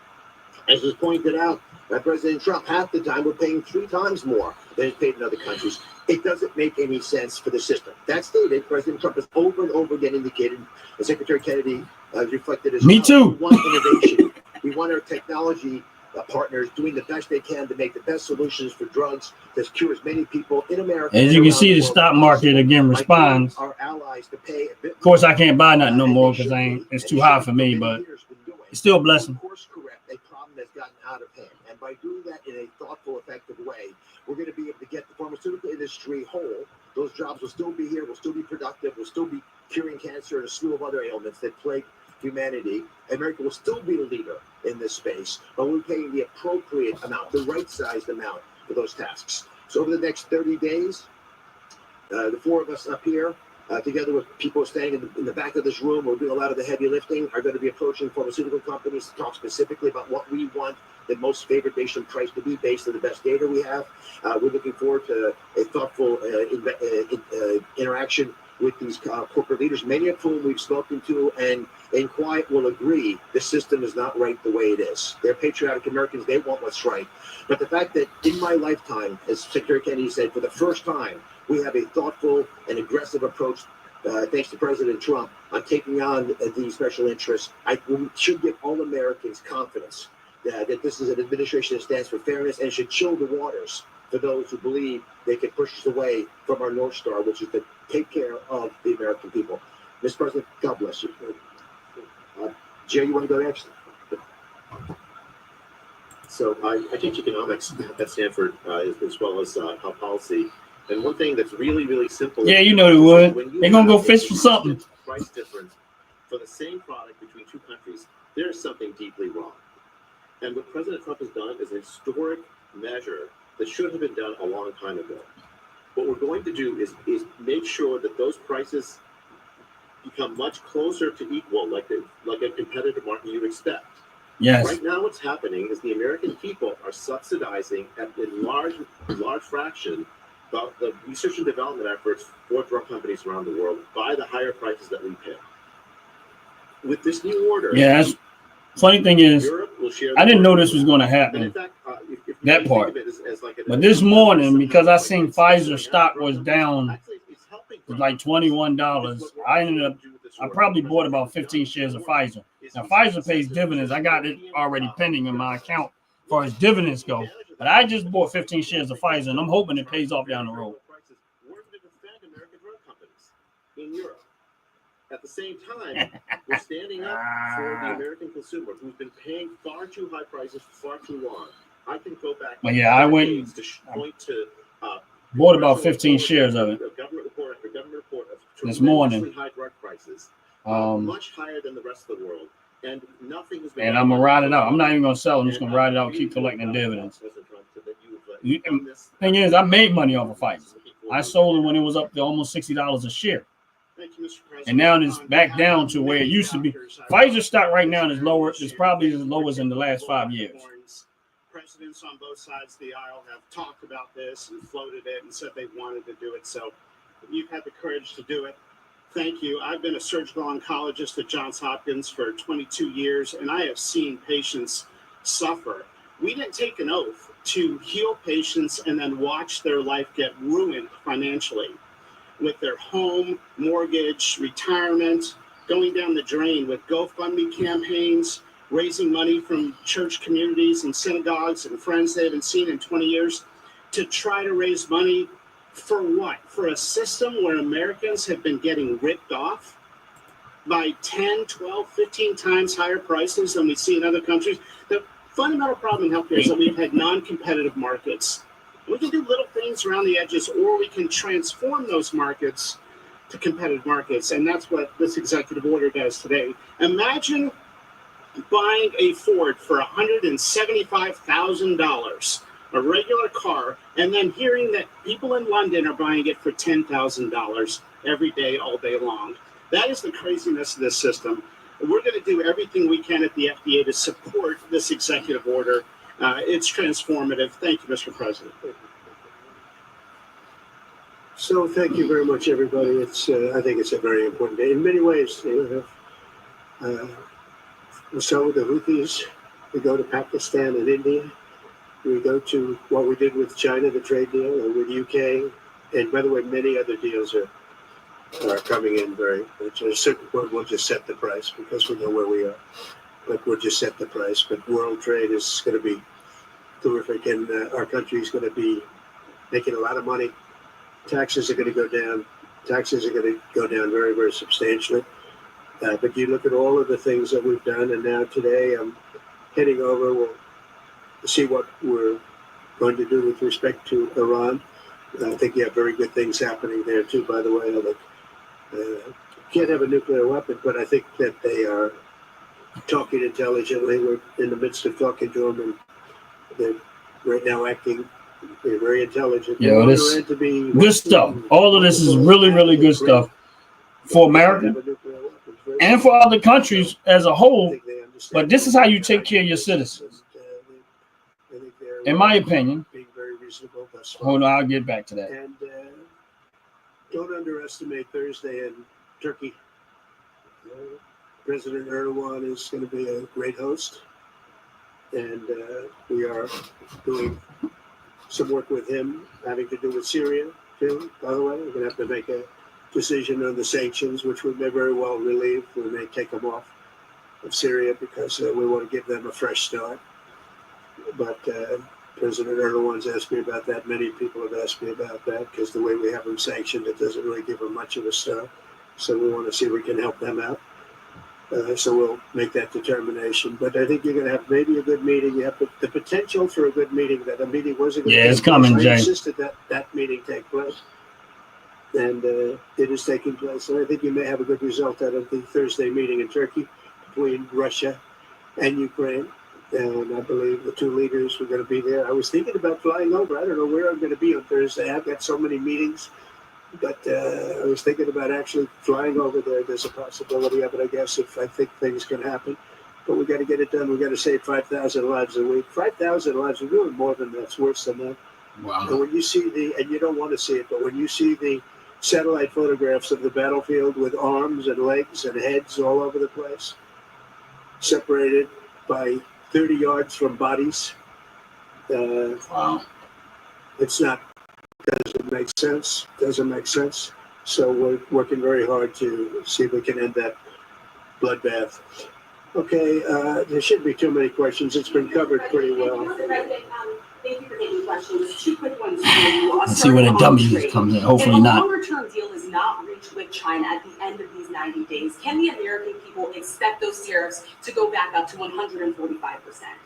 As was pointed out by President Trump, half the time we're paying 3 times more than is paid in other countries. It doesn't make any sense for the system. That stated, President Trump has over and over again indicated, and Secretary Kennedy reflected as well. Me too. We want innovation. We want our technology partners doing the best they can to make the best solutions for drugs that cure as many people in America. As you can see, the stock market again responds. Our allies to pay a bit. Of course, I can't buy nothing no more because it's too high for me, but it's still a blessing. Course correct a problem that's gotten out of hand, and by doing that in a thoughtful, effective way, we're going to be able to get the pharmaceutical industry whole. Those jobs will still be here, will still be productive, will still be curing cancer and a slew of other ailments that plague humanity, America will still be the leader in this space, but we're paying the appropriate amount, the right-sized amount for those tasks. So over the next 30 days, the four of us up here, together with people staying in the back of this room, we're doing a lot of the heavy lifting, are going to be approaching pharmaceutical companies to talk specifically about what we want the most favored nation price to be based on the best data we have. We're looking forward to a thoughtful interaction with these corporate leaders, many of whom we've spoken to and in quiet will agree the system is not right the way it is. They're patriotic Americans. They want what's right. But the fact that in my lifetime, as Secretary Kennedy said, for the first time, we have a thoughtful and aggressive approach, thanks to President Trump, on taking on these special interests. We should give all Americans confidence that this is an administration that stands for fairness and should chill the waters for those who believe they can push us away from our North Star, which is to take care of the American people. Mr. President, God bless you. Jay, you want to go next? So I teach economics at Stanford as well as health policy. And one thing that's really, really simple. Yeah, you know they would. They're going to go fish for something. Price difference for the same product between two countries, there's something deeply wrong. And what President Trump has done is a historic measure that should have been done a long time ago. What we're going to do is make sure that those prices become much closer to equal, like a competitive market you'd expect. Yes. Right now, what's happening is the American people are subsidizing at a large fraction about the research and development efforts for drug companies around the world by the higher prices that we pay. With this new order, Yes. Funny thing is, Europe will share. I didn't know this was going to And happen. in fact, if That you part. think of it as like But this morning, because I seen Pfizer stock was down to like $21, I probably bought about 15 shares of Pfizer. Now, Pfizer pays dividends. I got it already pending in my account as far as dividends go. But I just bought 15 shares of Pfizer, and I'm hoping it pays off down the road. We're going to defend American drug companies in Europe. At the same time, we're standing up for the American consumer who's been paying far too high prices for far too long. I can go back. Well, yeah, I went to point to bought about 15 shares of it government report after government report of this morning. high drug prices, Um, much higher than the rest of the world, and nothing has been. and I'm gonna ride it out. I'm not even gonna sell. I'm just gonna ride it out and keep collecting dividends. Thing is, I made money off of Pfizer. I sold it when it was up to almost $60 a share. Thank you, Mr. President. And now it's back down to where it used to be. Pfizer stock right now is lower. It's probably as low as in the last 5 years. Presidents on both sides of the aisle have talked about this and floated it and said they wanted to do it. So you've had the courage to do it. Thank you. I've been a surgical oncologist at Johns Hopkins for 22 years, and I have seen patients suffer. We didn't take an oath to heal patients and then watch their life get ruined financially with their home, mortgage, retirement, going down the drain with GoFundMe campaigns, raising money from church communities and synagogues and friends they haven't seen in 20 years to try to raise money for what? For a system where Americans have been getting ripped off by 10, 12, 15 times higher prices than we see in other countries. The fundamental problem in healthcare is that we've had non-competitive markets. We can do little things around the edges, or we can transform those markets to competitive markets. And that's what this executive order does today. Imagine buying a Ford for $175,000, a regular car, and then hearing that people in London are buying it for $10,000 every day, all day long. That is the craziness of this system. We're going to do everything we can at the FDA to support this executive order. It's transformative. Thank you, Mr. President. So thank you very much, everybody. It's I think it's a very important day in many ways. We start with the Houthis. We go to Pakistan and India. We go to what we did with China, the trade deal, and with UK. And by the way, many other deals are coming in very much. At a certain point, we'll just set the price because we know where we are. But we'll just set the price. But world trade is going to be terrific, and our country is going to be making a lot of money. Taxes are going to go down. Taxes are going to go down very, very substantially. But you look at all of the things that we've done, and now today I'm heading over. We'll see what we're going to do with respect to Iran. I think you have very good things happening there too, by the way. Can't have a nuclear weapon, but I think that they are talking intelligently. We're in the midst of talking to them, and they're right now acting very intelligent. Yeah, well, this good stuff. All of this is really, really good stuff for America and for other countries as a whole. But this is how you take care of your citizens, in my opinion. Hold on, I'll get back to that. And don't underestimate Thursday in Turkey. President Erdogan is going to be a great host, and we are doing some work with him, having to do with Syria too. By the way, we're going to have to make a decision on the sanctions, which we may very well relieve. We may take them off of Syria because we want to give them a fresh start. But President Erdogan's asked me about that. Many people have asked me about that because the way we have them sanctioned, it doesn't really give them much of a start. So we want to see if we can help them out. So we'll make that determination. But I think you're going to have maybe a good meeting. You have the potential for a good meeting. That a meeting wasn't going to it's coming, Jay. I insisted that meeting take place. And it is taking place. And I think you may have a good result out of the Thursday meeting in Turkey between Russia and Ukraine. And I believe the two leaders were going to be there. I was thinking about flying over. I don't know where I'm going to be on Thursday. I've got so many meetings. But I was thinking about actually flying over there. There's a possibility of it, I guess, if I think things can happen. But we got to get it done. We got to save 5,000 lives a week. 5,000 lives are really more than that. It's worse than that. Wow. And when you see and you don't want to see it, but when you see the satellite photographs of the battlefield with arms and legs and heads all over the place, separated by 30 yards from bodies, wow. Doesn't make sense. So we're working very hard to see if we can end that bloodbath. Okay, there shouldn't be too many questions. It's been covered pretty well. Thank you for taking questions. Two quick ones for you. Let's see where the dummies comes in. Hopefully if not. a longer-term deal is not reached with China at the end of these 90 days, can the American people expect those tariffs to go back up to 145%?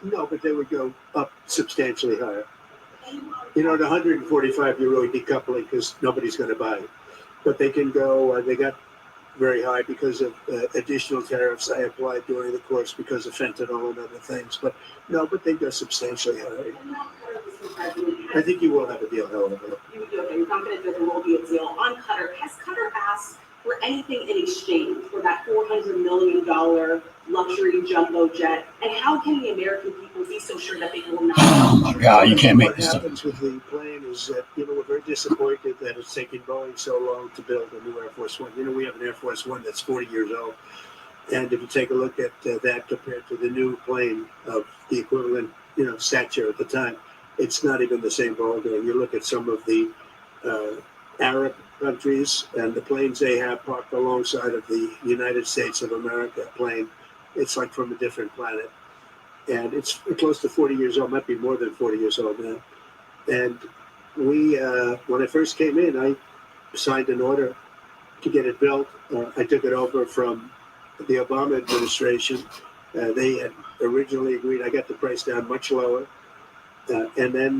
No, but they would go up substantially higher. You know, at 145, you're really decoupling because nobody's going to buy it. But they can go, they got very high because of additional tariffs I applied during the course because of fentanyl and other things. But no, but they go substantially higher. I think you will have a deal, however. You would do it. You're confident that there will be a deal on Qatar. Has Qatar asked for anything in exchange for that $400 million luxury jumbo jet? And how can the American people be so sure that they will not? Oh my God, you can't make this What up. happens with the plane is that, we're very disappointed that it's taking Boeing so long to build a new Air Force One. We have an Air Force One that's 40 years old. And if you take a look at that compared to the new plane of the equivalent, stature at the time, it's not even the same ballgame. You look at some of the Arab countries and the planes they have parked alongside of the United States of America plane. It's like from a different planet. And it's close to 40 years old, might be more than 40 years old now. And we, when I first came in, I signed an order to get it built. I took it over from the Obama administration. They had originally agreed. I got the price down much lower. And then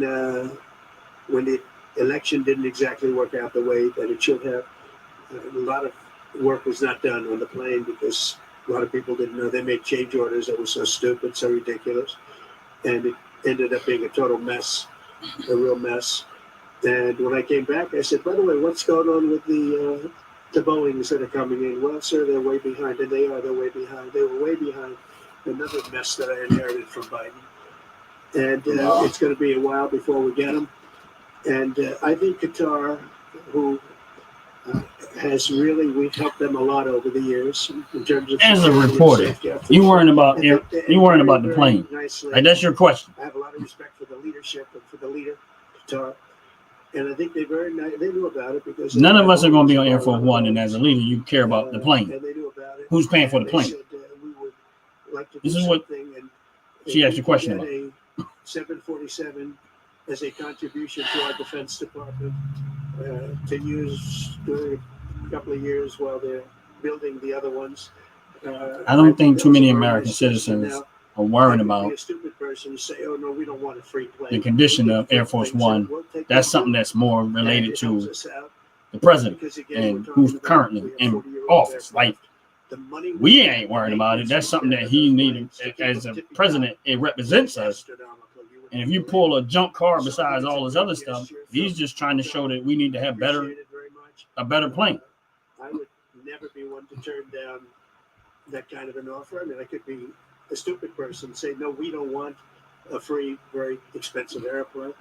when the election didn't exactly work out the way that it should have, a lot of work was not done on the plane because a lot of people didn't know. They made change orders that were so stupid, so ridiculous. And it ended up being a total mess, a real mess. And when I came back, I said, by the way, what's going on with the Boeings that are coming in? Well, sir, they're way behind. And they're way behind. They were way behind. Another mess that I inherited from Biden. And it's going to be a while before we get them. And I think Qatar, who we've helped them a lot over the years in terms of. As a reporter, you worrying about the plane. Like, that's your question. I have a lot of respect for the leadership and for the leader, Qatar. And I think they knew about it because none of us are going to be on Air Force One, and as a leader, you care about the plane. And they knew about it. Who's paying for the plane? Said, we would like to This is what she asked a question about. A 747 as a contribution to our Defense Department to use during a couple of years while they're building the other ones. I don't think too many American citizens are worrying about a stupid person to say, "Oh no, we don't want a free plane." the condition of Air Force One. That's something that's more related to the president and who's currently in office. Like, the money We ain't worried about it. That's something that he needed as a president. It represents us. And if you pull a junk car besides all this other stuff, he's just trying to show that we need to have a better plane. I would never be one to turn down that kind of an offer. I mean, I could be a stupid person, say, no, we don't want a free, very expensive airplane.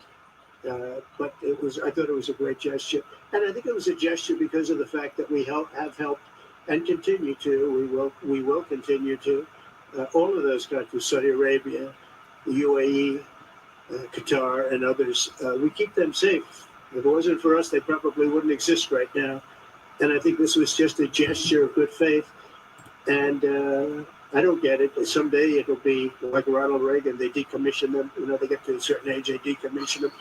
But I thought it was a great gesture. And I think it was a gesture because of the fact that we have helped and continue to, we will continue to, all of those countries, Saudi Arabia, the UAE, Qatar, and others, we keep them safe. If it wasn't for us, they probably wouldn't exist right now. And I think this was just a gesture of good faith. And I don't get it. Someday it'll be like Ronald Reagan. They decommission them. You know, they get to a certain age, they decommission them.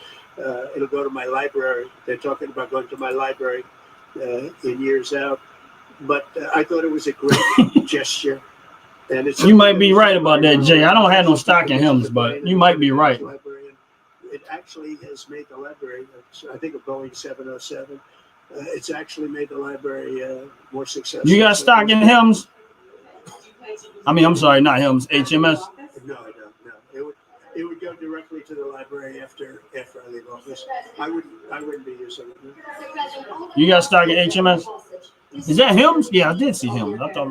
It'll go to my library. They're talking about going to my library in years out. But I thought it was a great gesture. And it's you might be right about that, Jay. I don't have no stock in him, but you might be right. It actually has made the library, I think, a Boeing 707. It's actually made the library more successful. You got stock in HIMS? I mean, I'm sorry, not HIMS, HMS. No, I don't. No, it would go directly to the library after I leave office. I wouldn't be using it. You got stock in HMS? Is that HIMS? Yeah, I did see HIMS. I thought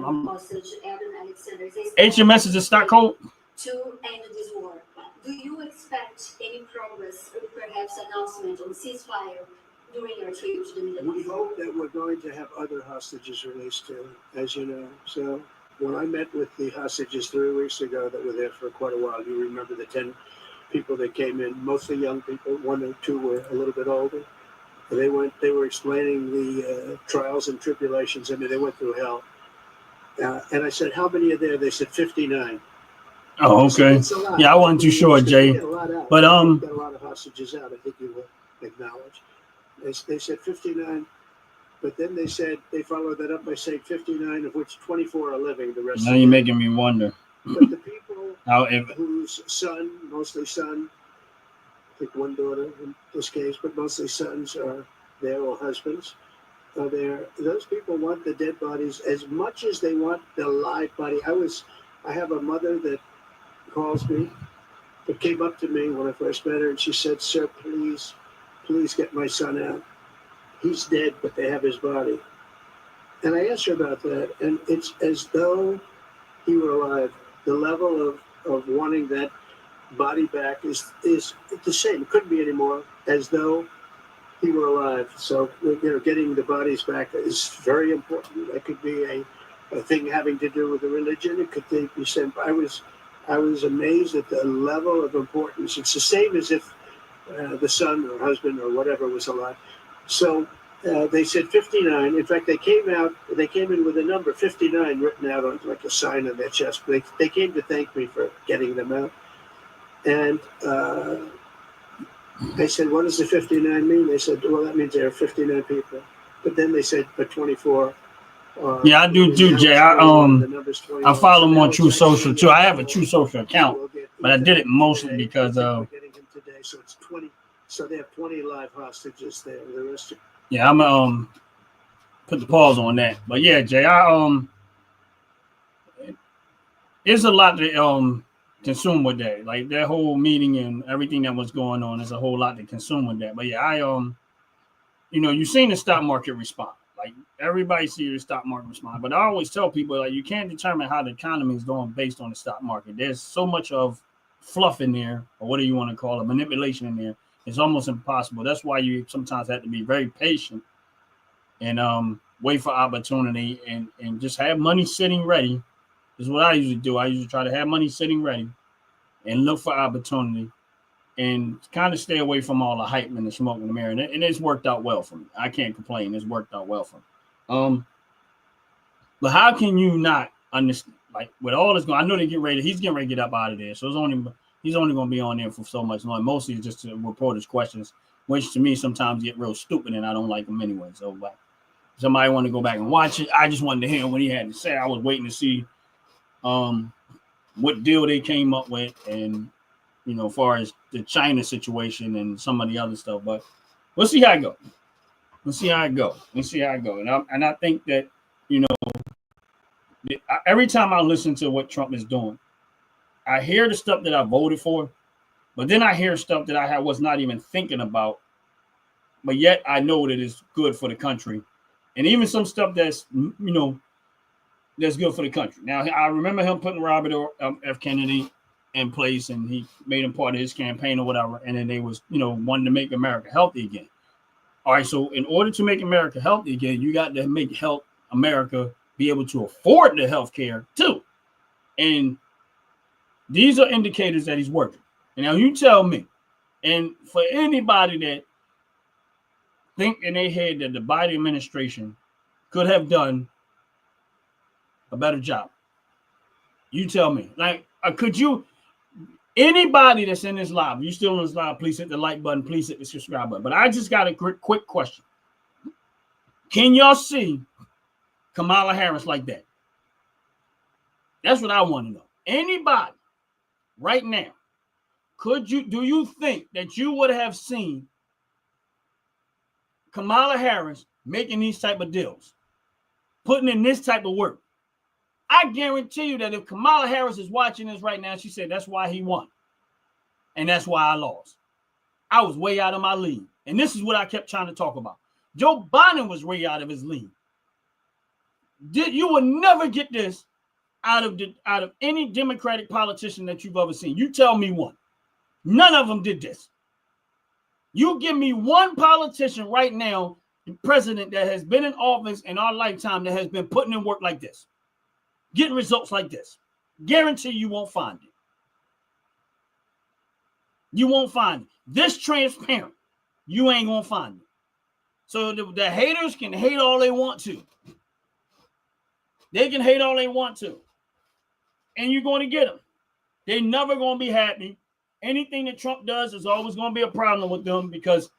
HMS is a stock code. To end this war, do you expect any progress or perhaps announcement on ceasefire during your trip to the Middle We East? hope that we're going to have other hostages released too, as you know. So when I met with the hostages 3 weeks ago that were there for quite a while, you remember the 10 people that came in, mostly young people, 1 or 2 were a little bit older. They were explaining the trials and tribulations. I mean, they went through hell. And I said, how many are there? They said 59. Oh, okay. Yeah, I wasn't too sure, Jay. But got a lot of hostages out. I think you will acknowledge. They said 59, but then they said they followed that up by saying 59, of which 24 are living. The rest. Now you're making me wonder. But the people whose son, mostly son, I think one daughter in this case, but mostly sons are there, or husbands are there. Those people want the dead bodies as much as they want the live body. I have a mother that calls me, that came up to me when I first met her, and she said, "Sir, please get my son out. He's dead, but they have his body." And I asked her about that, and it's as though he were alive. The level of wanting that body back is the same. It couldn't be any more, as though he were alive. So, getting the bodies back is very important. That could be a thing having to do with the religion. It could be sent. I was amazed at the level of importance. It's the same as if the son or husband or whatever was alive. So they said 59. In fact, they came in with a number 59 written out on like a sign on their chest. They came to thank me for getting them out. And I said, what does the 59 mean? They said, well, that means there are 59 people. But then they said, but 24. Yeah, I do too, Jay. I follow him on True Social too. I have a True Social account, but I did it mostly because of. So it's 20. So they have 20 live hostages there. The rest. Yeah, I'm put the pause on that. But yeah, Jay, it's a lot to consume with that. Like that whole meeting and everything that was going on is a whole lot to consume with that. But yeah, you've seen the stock market respond. Like everybody sees the stock market respond. But I always tell people, like, you can't determine how the economy is going based on the stock market. There's so much of fluff in there, or whatever you want to call it, manipulation in there. It's almost impossible. That's why you sometimes have to be very patient and wait for opportunity and just have money sitting ready. This is what I usually do. I usually try to have money sitting ready and look for opportunity and kind of stay away from all the hype and the smoke and the mirror. And it's worked out well for me. I can't complain. It's worked out well for me. But how can you not understand? Like with all this going, I know he's getting ready to get up out of there. So he's only going to be on there for so much long. Mostly just to report his questions, which to me sometimes get real stupid, and I don't like them anyway. So like, somebody want to go back and watch it. I just wanted to hear what he had to say. I was waiting to see what deal they came up with, and as far as the China situation and some of the other stuff. But we'll see how it goes. And I think that Every time I listen to what Trump is doing, I hear the stuff that I voted for, but then I hear stuff that I was not even thinking about, but yet I know that it's good for the country. And even some stuff that's, that's good for the country. Now, I remember him putting Robert F. Kennedy in place, and he made him part of his campaign or whatever, and then they was, wanting to make America healthy again. All right, so in order to make America healthy again, you got to make America be able to afford the health care too. And these are indicators that he's working. And now you tell me, and for anybody that think in their head that the Biden administration could have done a better job, you tell me. Like, could you, anybody that's in this live, you still in this live, please hit the like button, please hit the subscribe button. But I just got a quick question. Can y'all see Kamala Harris like that? That's what I want to know. Anybody right now, do you think that you would have seen Kamala Harris making these type of deals, putting in this type of work? I guarantee you that if Kamala Harris is watching this right now, she said, that's why he won. And that's why I lost. I was way out of my league. And this is what I kept trying to talk about. Joe Biden was way out of his league. You will never get this out of any Democratic politician that you've ever seen. You tell me one. None of them did this. You give me one politician right now, the president that has been in office in our lifetime that has been putting in work like this, getting results like this. Guarantee you won't find it. You won't find it. This transparent, you ain't gonna find it. So the haters can hate all they want to. They can hate all they want to. And you're going to get them. They're never going to be happy. Anything that Trump does is always going to be a problem with them because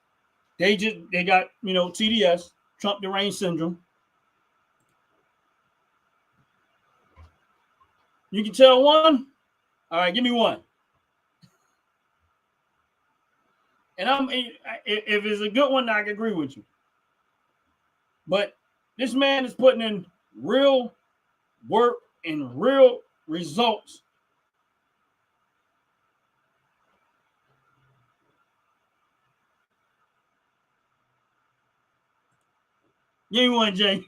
they got, TDS, Trump deranged syndrome. You can tell one? All right, give me one. And if it's a good one, I can agree with you. But this man is putting in real work and real results. Give me one, Jay.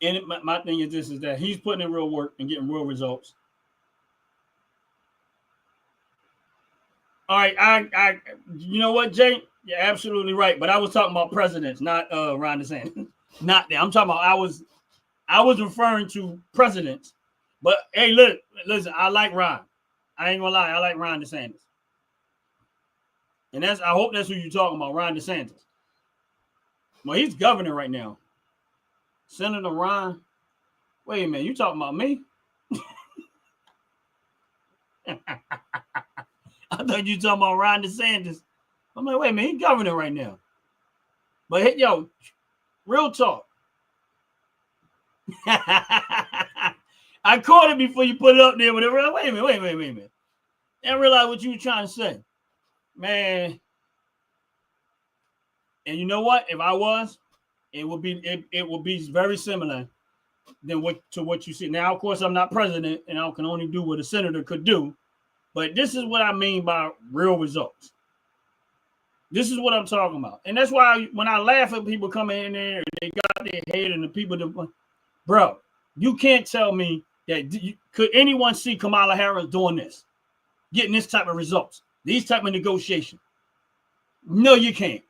And my thing is that he's putting in real work and getting real results. All right, I you know what, Jay? You're absolutely right. But I was talking about presidents, not Ron DeSantis. Not that. I'm talking about I was referring to presidents. But hey, listen, I like Ron. I ain't gonna lie, I like Ron DeSantis. And I hope that's who you're talking about, Ron DeSantis. Well, he's governor right now. Senator Ron. Wait a minute, you talking about me? I thought you were talking about Ron DeSantis. I'm like, wait a minute, he's governor right now. But hey, yo, real talk. I caught it before you put it up there. Whatever. Wait a minute. I didn't realize what you were trying to say. Man. And you know what? If I was, it would be very similar to what you see. Now, of course, I'm not president, and I can only do what a senator could do. But this is what I mean by real results. This is what I'm talking about. And that's why when I laugh at people coming in there, they got their head and the people that, bro, you can't tell me that could anyone see Kamala Harris doing this, getting this type of results, these type of negotiations? No, you can't.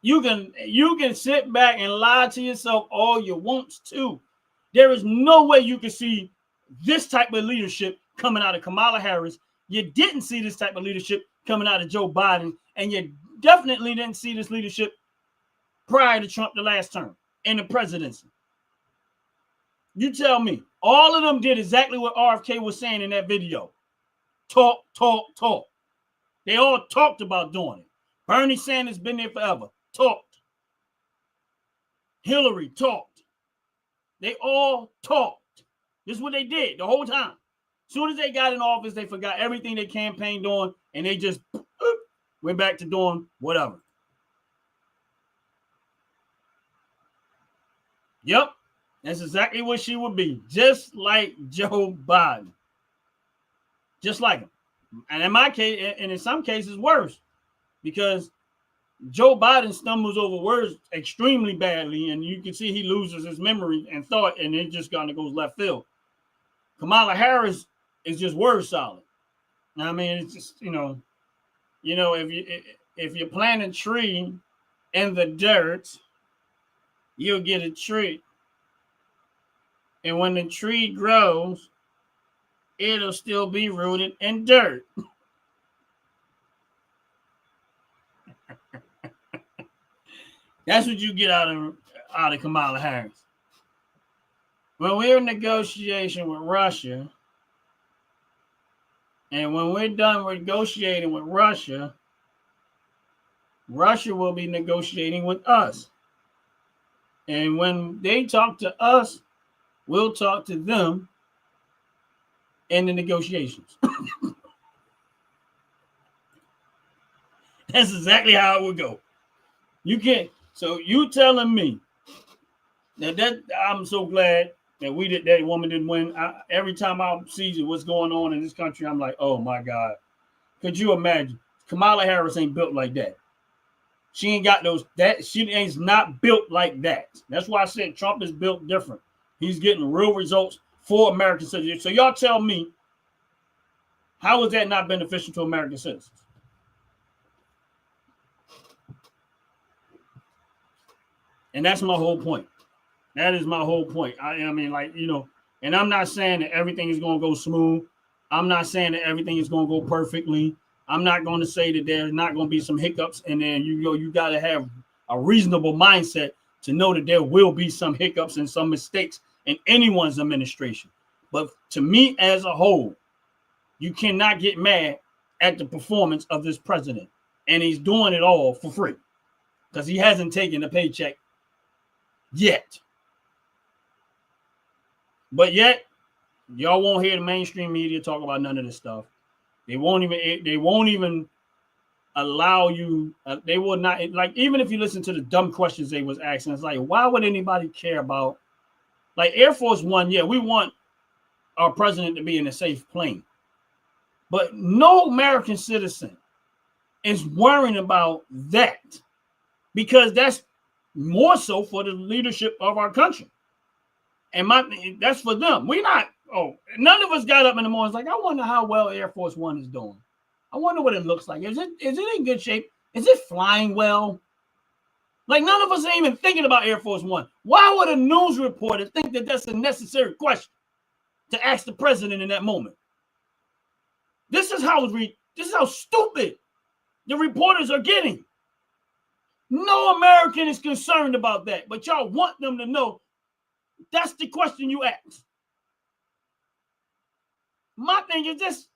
You can sit back and lie to yourself all you want to. There is no way you can see this type of leadership coming out of Kamala Harris. You didn't see this type of leadership coming out of Joe Biden, and you definitely didn't see this leadership prior to Trump the last term in the presidency. You tell me. All of them did exactly what RFK was saying in that video. Talk. They all talked about doing it. Bernie Sanders been there forever. Talked. Hillary talked. They all talked. This is what they did the whole time. As soon as they got in office, they forgot everything they campaigned on, and they just went back to doing whatever. Yep. That's exactly what she would be. Just like Joe Biden. Just like him. And in my case, and in some cases, worse. Because Joe Biden stumbles over words extremely badly, and you can see he loses his memory and thought, and it just kind of goes left field. Kamala Harris is just word solid. I mean, it's just, if you plant a tree in the dirt, you'll get a tree. And when the tree grows, it'll still be rooted in dirt. That's what you get out of Kamala Harris. When we're in negotiation with Russia, and when we're done negotiating with Russia, Russia will be negotiating with us. And when they talk to us, we'll talk to them in the negotiations. That's exactly how it would go. You can't. So you telling me that I'm so glad that that woman didn't win. Every time I see what's going on in this country, I'm like, oh my God. Could you imagine? Kamala Harris ain't built like that. She ain't got she ain't not built like that. That's why I said Trump is built different. He's getting real results for American citizens. So y'all tell me, how is that not beneficial to American citizens? And that's my whole point. That is my whole point. I mean, and I'm not saying that everything is going to go smooth. I'm not saying that everything is going to go perfectly. I'm not going to say that there's not going to be some hiccups. And then you got to have a reasonable mindset to know that there will be some hiccups and some mistakes in anyone's administration. But to me as a whole, you cannot get mad at the performance of this president. And he's doing it all for free because he hasn't taken a paycheck yet. But yet, y'all won't hear the mainstream media talk about none of this stuff. They won't even allow you. They will not, like, even if you listen to the dumb questions they was asking, it's like, why would anybody care about, like, Air Force One? Yeah, we want our president to be in a safe plane. But no American citizen is worrying about that because that's more so for the leadership of our country. And that's for them. None of us got up in the morning. It's like, I wonder how well Air Force One is doing. I wonder what it looks like. Is it in good shape? Is it flying well? Like, none of us are even thinking about Air Force One. Why would a news reporter think that that's a necessary question to ask the president in that moment? This is how stupid the reporters are getting. No American is concerned about that, but y'all want them to know that's the question you ask. My thing is this,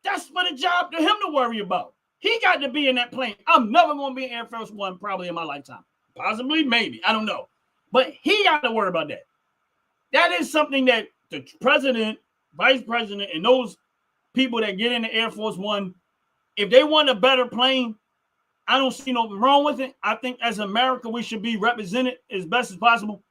that's for the job to him to worry about. He got to be in that plane. I'm never going to be in Air Force One probably in my lifetime. Possibly, maybe. I don't know. But he got to worry about that. That is something that the president, vice president, and those people that get in the Air Force One, if they want a better plane, I don't see nothing wrong with it. I think as America, we should be represented as best as possible.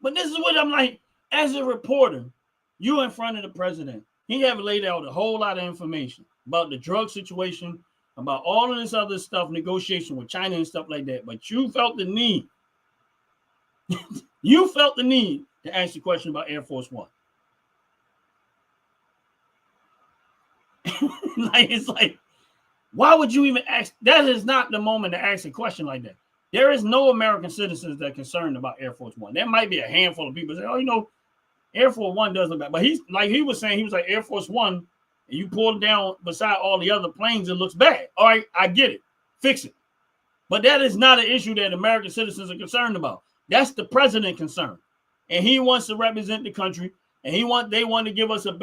But this is what I'm like, as a reporter, you in front of the president. He have laid out a whole lot of information about the drug situation, about all of this other stuff, negotiation with China and stuff like that. But you felt the need. You felt the need to ask the question about Air Force One. It's like, why would you even ask? That is not the moment to ask a question like that. There is no American citizens that are concerned about Air Force One. There might be a handful of people that say, Air Force One does look bad. But he was like Air Force One, and you pull it down beside all the other planes, it looks bad. All right, I get it. Fix it. But that is not an issue that American citizens are concerned about. That's the president concerned. And he wants to represent the country, and they want to give us him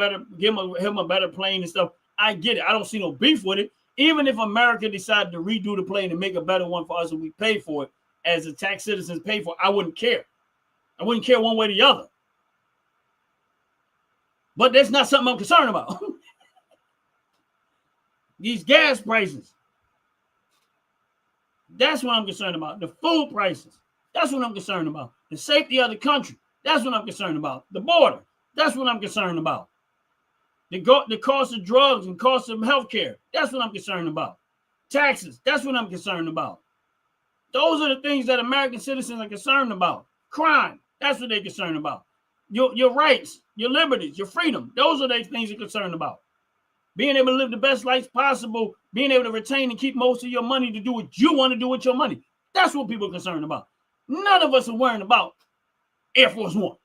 a better plane and stuff. I get it. I don't see no beef with it. Even if America decided to redo the plane and make a better one for us and we pay for it as the tax citizens pay for it, I wouldn't care. I wouldn't care one way or the other. But that's not something I'm concerned about. These gas prices. That's what I'm concerned about. The food prices. That's what I'm concerned about. The safety of the country. That's what I'm concerned about. The border. That's what I'm concerned about. The cost of drugs and cost of healthcare. That's what I'm concerned about. Taxes. That's what I'm concerned about. Those are the things that American citizens are concerned about. Crime. That's what they're concerned about. Your rights, your liberties, your freedom. Those are the things they're concerned about. Being able to live the best life possible, being able to retain and keep most of your money to do what you want to do with your money. That's what people are concerned about. None of us are worrying about Air Force One.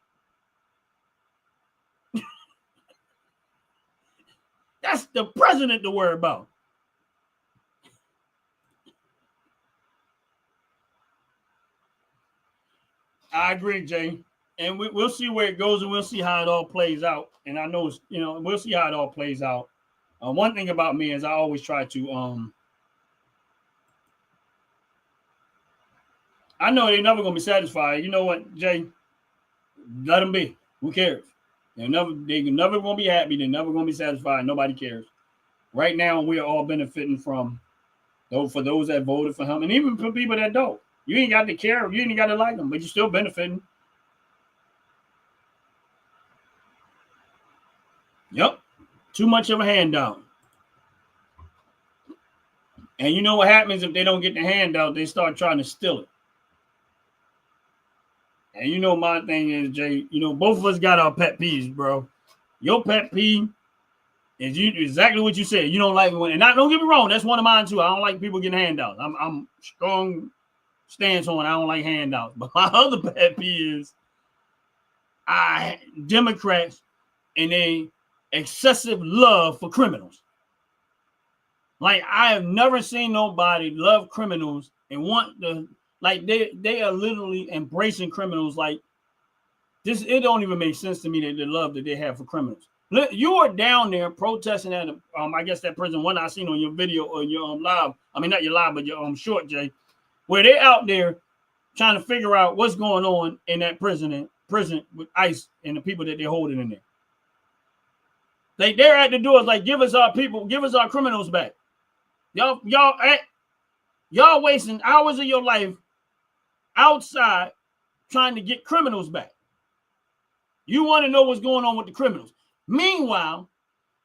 That's the president to worry about. I agree, Jay. And we'll see where it goes, and we'll see how it all plays out. And I know, we'll see how it all plays out. One thing about me is I always try to, I know they're never going to be satisfied. You know what, Jay? Let them be. Who cares? They're never going to be happy. They're never going to be satisfied. Nobody cares. Right now, we are all benefiting from, for those that voted for him, and even for people that don't. You ain't got to care. You ain't got to like them, but you're still benefiting. Yep. Too much of a handout. And you know what happens if they don't get the handout? They start trying to steal it. And you know my thing is, Jay, both of us got our pet peeves, bro. Your pet peeve is exactly what you said. You don't like when, and don't get me wrong, that's one of mine too. I don't like people getting handouts. I'm strong stance on I don't like handouts. But my other pet peeve is Democrats and a excessive love for criminals. Like, I have never seen nobody love criminals and want to, like, they are literally embracing criminals like this. It don't even make sense to me that the love that they have for criminals. You are down there protesting at I guess that prison one I seen on your video or your live. I mean, not your live, but your short, Jay, where they're out there trying to figure out what's going on in that prison with ICE and the people that they're holding in there. Like, they're at the doors, like, give us our people, give us our criminals back. Y'all wasting hours of your life outside trying to get criminals back. You want to know what's going on with the criminals. Meanwhile,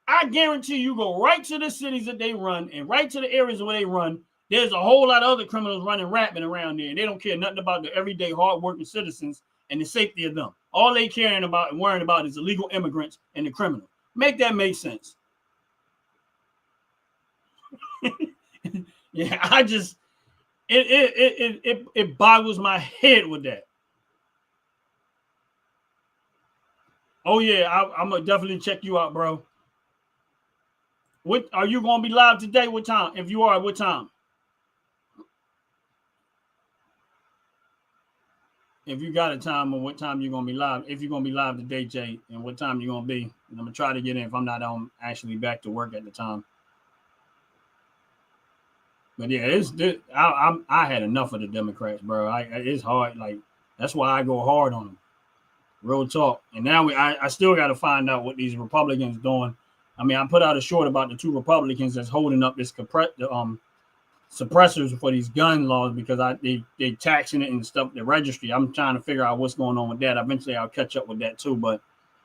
I guarantee you go right to the cities that they run and right to the areas where they run. There's a whole lot of other criminals running rapping around there, and they don't care nothing about the everyday hardworking citizens and the safety of them. All they caring about and worrying about is illegal immigrants and the criminals. Make that make sense. Yeah, I just it boggles my head with that. Oh yeah, I'm gonna definitely check you out, bro. What are you gonna be live today? What time? If you are, what time? If you got a time or what time you're gonna be live, if you're gonna be live today, Jay, and what time you're gonna be. And I'm gonna try to get in if I'm not actually back to work at the time. But yeah, I had enough of the Democrats, bro. It's hard. Like, that's why I go hard on them. Real talk. And now I still got to find out what these Republicans doing. I mean, I put out a short about the two Republicans that's holding up this suppressors for these gun laws because they taxing it and stuff, the registry. I'm trying to figure out what's going on with that. Eventually, I'll catch up with that too. But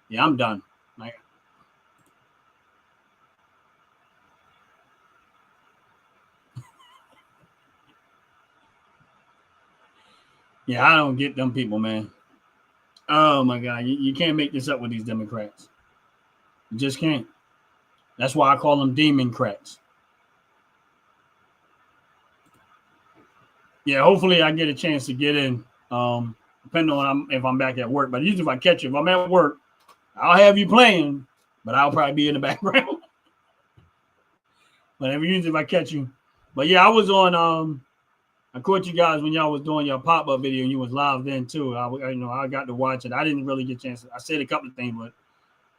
yeah, I'm done. Like, yeah, I don't get them people, man. Oh my God, you can't make this up with these Democrats. You just can't. That's why I call them Democrats. Yeah, hopefully I get a chance to get in, depending on if I'm back at work. But usually if I catch you, if I'm at work, I'll have you playing, but I'll probably be in the background. But usually if I catch you. But yeah, I was on, I caught you guys when y'all was doing your pop-up video and you was live then too. I got to watch it. I didn't really get a chance. I said a couple of things, but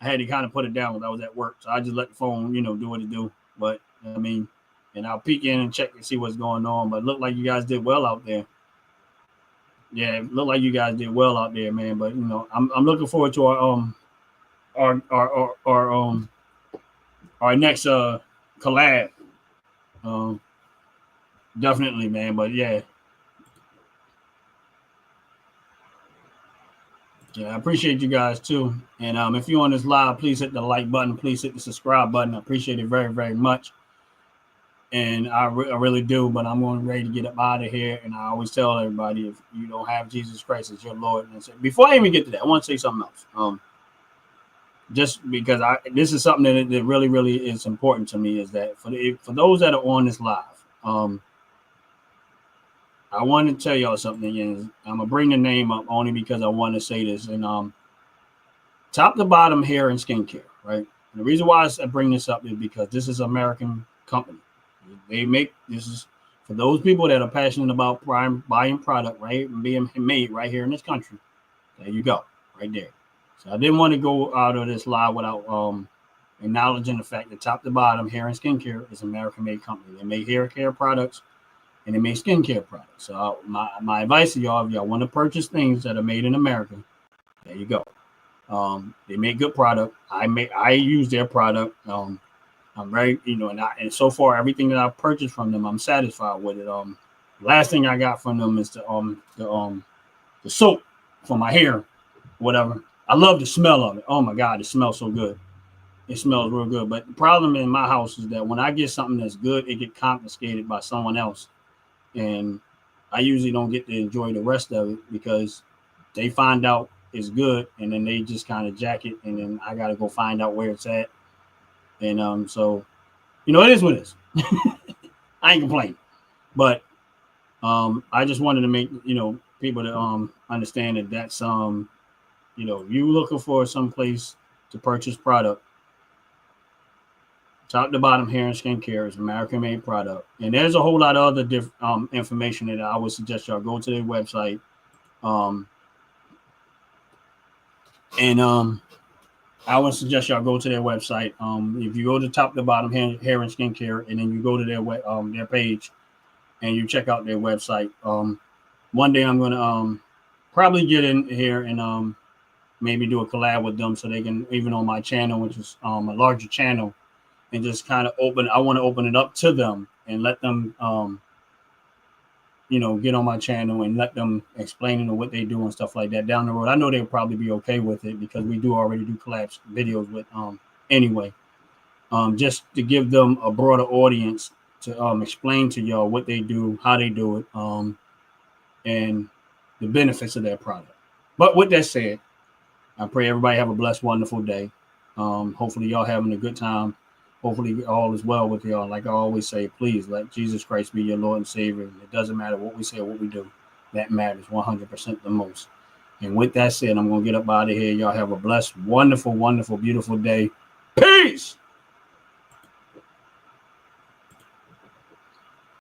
I had to kind of put it down when I was at work. So I just let the phone, do what it do. But I mean, and I'll peek in and check and see what's going on. But it looked like you guys did well out there. Yeah, it looked like you guys did well out there, man. But I'm looking forward to our next collab. definitely, man. But yeah. Yeah, I appreciate you guys too. And if you're on this live, please hit the like button. Please hit the subscribe button. I appreciate it very, very much. And I really do. But I'm going ready to get up out of here. And I always tell everybody, if you don't have Jesus Christ as your Lord, and before I even get to that, I want to say something else. Just because this is something that really, really is important to me, is that for those that are on this live, I want to tell y'all something, and I'm gonna bring the name up only because I want to say this. And top to bottom hair and skincare, right? And the reason why I bring this up is because this is an American company. They make this is for those people that are passionate about buying product, right, and being made right here in this country. There you go, right there. So I didn't want to go out of this live without acknowledging the fact that top to bottom hair and skincare is an American-made company. They make hair care products. And they make skincare products. So my advice to y'all, if y'all want to purchase things that are made in America, there you go. They make good product. I use their product. I'm very, and so far everything that I've purchased from them, I'm satisfied with it. Last thing I got from them is the soap for my hair, whatever. I love the smell of it. Oh my God, it smells so good. It smells real good. But the problem in my house is that when I get something that's good, it gets confiscated by someone else. And I usually don't get to enjoy the rest of it because they find out it's good and then they just kind of jack it, and then I got to go find out where it's at. And so, it is what it is. I ain't complaining, but I just wanted to make people to understand that that's you looking for some place to purchase product. Top to bottom hair and skincare is American-made product. And there's a whole lot of other different information that I would suggest y'all go to their website. I would suggest y'all go to their website. If you go to top to bottom hair and skincare, and then you go to their page and you check out their website. One day I'm going to probably get in here and maybe do a collab with them so they can, even on my channel, which is a larger channel, and just kind of I want to open it up to them and let them, get on my channel and let them explain what they do and stuff like that down the road. I know they'll probably be okay with it because we do already do collabs videos with anyway. Just to give them a broader audience to explain to y'all what they do, how they do it, and the benefits of their product. But with that said, I pray everybody have a blessed, wonderful day. Hopefully y'all having a good time. Hopefully all is well with y'all. Like I always say, please let Jesus Christ be your Lord and Savior. It doesn't matter what we say or what we do. That matters 100% the most. And with that said, I'm going to get up out of here. Y'all have a blessed, wonderful, wonderful, beautiful day. Peace!